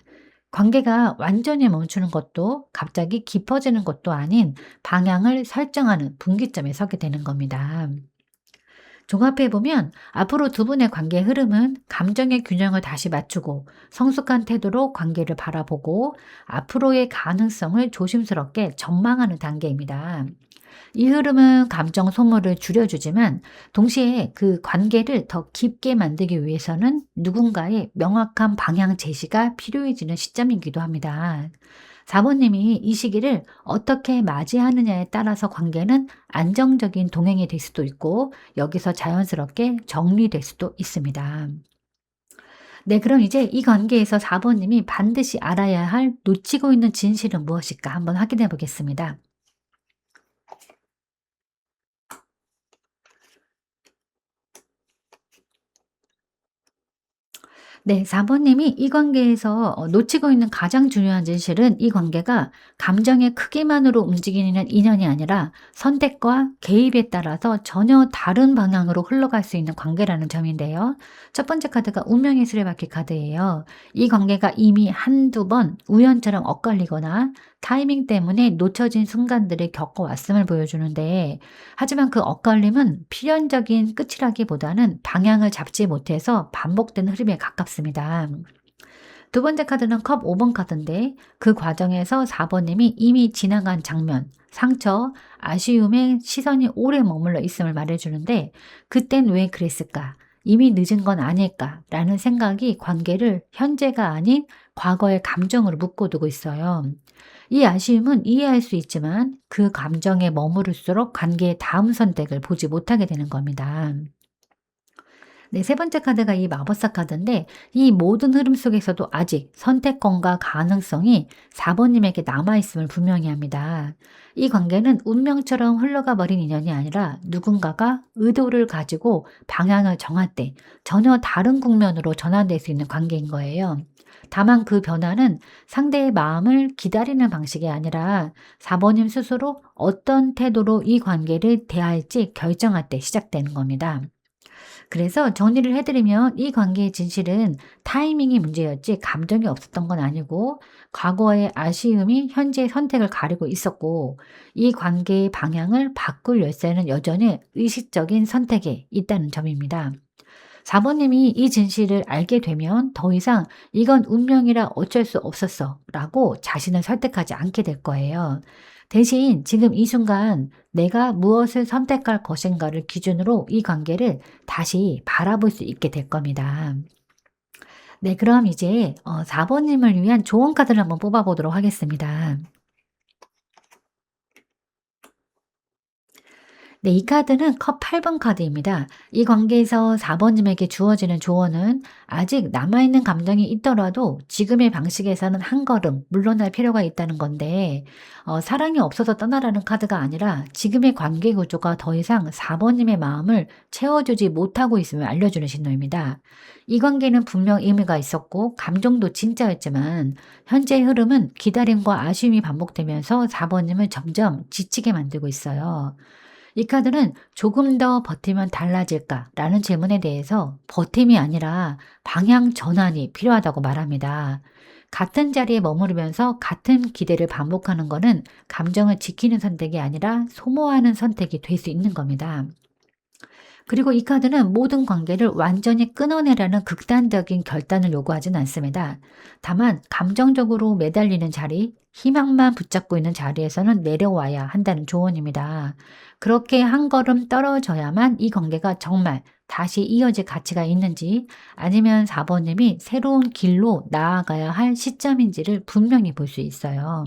관계가 완전히 멈추는 것도 갑자기 깊어지는 것도 아닌 방향을 설정하는 분기점에 서게 되는 겁니다. 종합해보면 앞으로 두 분의 관계 흐름은 감정의 균형을 다시 맞추고 성숙한 태도로 관계를 바라보고 앞으로의 가능성을 조심스럽게 전망하는 단계입니다. 이 흐름은 감정 소모를 줄여주지만 동시에 그 관계를 더 깊게 만들기 위해서는 누군가의 명확한 방향 제시가 필요해지는 시점이기도 합니다. 사모님이 이 시기를 어떻게 맞이하느냐에 따라서 관계는 안정적인 동행이 될 수도 있고 여기서 자연스럽게 정리될 수도 있습니다. 네, 그럼 이제 이 관계에서 4번님이 반드시 알아야 할 놓치고 있는 진실은 무엇일까 한번 확인해 보겠습니다. 네. 4 번님이 이 관계에서 놓치고 있는 가장 중요한 진실은 이 관계가 감정의 크기만으로 움직이는 인연이 아니라 선택과 개입에 따라서 전혀 다른 방향으로 흘러갈 수 있는 관계라는 점인데요. 첫 번째 카드가 운명의 수레바퀴 카드예요. 이 관계가 이미 한두 번 우연처럼 엇갈리거나 타이밍 때문에 놓쳐진 순간들을 겪어왔음을 보여주는데 하지만 그 엇갈림은 필연적인 끝이라기보다는 방향을 잡지 못해서 반복되는 흐름에 가깝습니다. 두 번째 카드는 컵 5번 카드인데 그 과정에서 4번님이 이미 지나간 장면, 상처, 아쉬움에 시선이 오래 머물러 있음을 말해주는데 그땐 왜 그랬을까? 이미 늦은 건 아닐까라는 생각이 관계를 현재가 아닌 과거의 감정으로 묶어두고 있어요. 이 아쉬움은 이해할 수 있지만 그 감정에 머무를수록 관계의 다음 선택을 보지 못하게 되는 겁니다. 네, 세 번째 카드가 이 마법사 카드인데 이 모든 흐름 속에서도 아직 선택권과 가능성이 4번님에게 남아있음을 분명히 합니다. 이 관계는 운명처럼 흘러가 버린 인연이 아니라 누군가가 의도를 가지고 방향을 정할 때 전혀 다른 국면으로 전환될 수 있는 관계인 거예요. 다만 그 변화는 상대의 마음을 기다리는 방식이 아니라 4번님 스스로 어떤 태도로 이 관계를 대할지 결정할 때 시작되는 겁니다. 그래서 정리를 해드리면 이 관계의 진실은 타이밍이 문제였지 감정이 없었던 건 아니고 과거의 아쉬움이 현재의 선택을 가리고 있었고 이 관계의 방향을 바꿀 열쇠는 여전히 의식적인 선택에 있다는 점입니다. 4번님이 이 진실을 알게 되면 더 이상 이건 운명이라 어쩔 수 없었어 라고 자신을 설득하지 않게 될 거예요. 대신 지금 이 순간 내가 무엇을 선택할 것인가를 기준으로 이 관계를 다시 바라볼 수 있게 될 겁니다. 네, 그럼 이제 4번님을 위한 조언 카드를 한번 뽑아보도록 하겠습니다. 네, 이 카드는 컵 8번 카드입니다. 이 관계에서 4번님에게 주어지는 조언은 아직 남아있는 감정이 있더라도 지금의 방식에서는 한 걸음 물러날 필요가 있다는 건데, 사랑이 없어서 떠나라는 카드가 아니라 지금의 관계 구조가 더 이상 4번님의 마음을 채워주지 못하고 있음을 알려주는 신호입니다. 이 관계는 분명 의미가 있었고, 감정도 진짜였지만, 현재의 흐름은 기다림과 아쉬움이 반복되면서 4번님을 점점 지치게 만들고 있어요. 이 카드는 조금 더 버티면 달라질까라는 질문에 대해서 버팀이 아니라 방향 전환이 필요하다고 말합니다. 같은 자리에 머무르면서 같은 기대를 반복하는 것은 감정을 지키는 선택이 아니라 소모하는 선택이 될 수 있는 겁니다. 그리고 이 카드는 모든 관계를 완전히 끊어내라는 극단적인 결단을 요구하진 않습니다. 다만 감정적으로 매달리는 자리, 희망만 붙잡고 있는 자리에서는 내려와야 한다는 조언입니다. 그렇게 한 걸음 떨어져야만 이 관계가 정말 다시 이어질 가치가 있는지 아니면 4번님이 새로운 길로 나아가야 할 시점인지를 분명히 볼 수 있어요.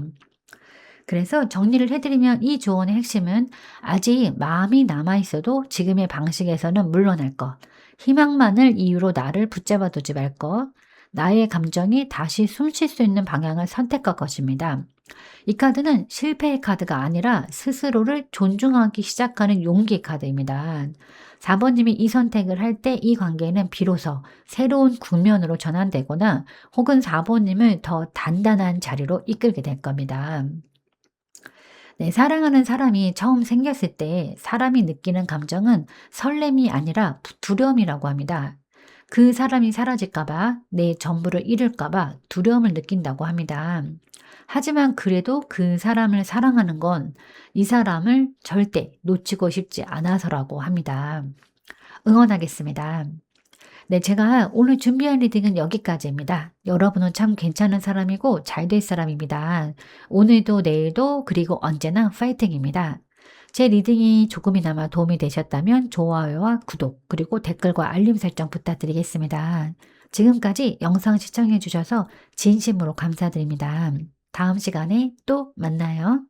그래서 정리를 해드리면 이 조언의 핵심은 아직 마음이 남아있어도 지금의 방식에서는 물러날 것, 희망만을 이유로 나를 붙잡아 두지 말 것, 나의 감정이 다시 숨쉴 수 있는 방향을 선택할 것입니다. 이 카드는 실패의 카드가 아니라 스스로를 존중하기 시작하는 용기 카드입니다. 4번님이 이 선택을 할 때 이 관계는 비로소 새로운 국면으로 전환되거나 혹은 4번님을 더 단단한 자리로 이끌게 될 겁니다. 네, 사랑하는 사람이 처음 생겼을 때 사람이 느끼는 감정은 설렘이 아니라 두려움이라고 합니다. 그 사람이 사라질까봐 내 전부를 잃을까봐 두려움을 느낀다고 합니다. 하지만 그래도 그 사람을 사랑하는 건 이 사람을 절대 놓치고 싶지 않아서라고 합니다. 응원하겠습니다. 네, 제가 오늘 준비한 리딩은 여기까지입니다. 여러분은 참 괜찮은 사람이고 잘 될 사람입니다. 오늘도 내일도 그리고 언제나 파이팅입니다. 제 리딩이 조금이나마 도움이 되셨다면 좋아요와 구독 그리고 댓글과 알림 설정 부탁드리겠습니다. 지금까지 영상 시청해 주셔서 진심으로 감사드립니다. 다음 시간에 또 만나요.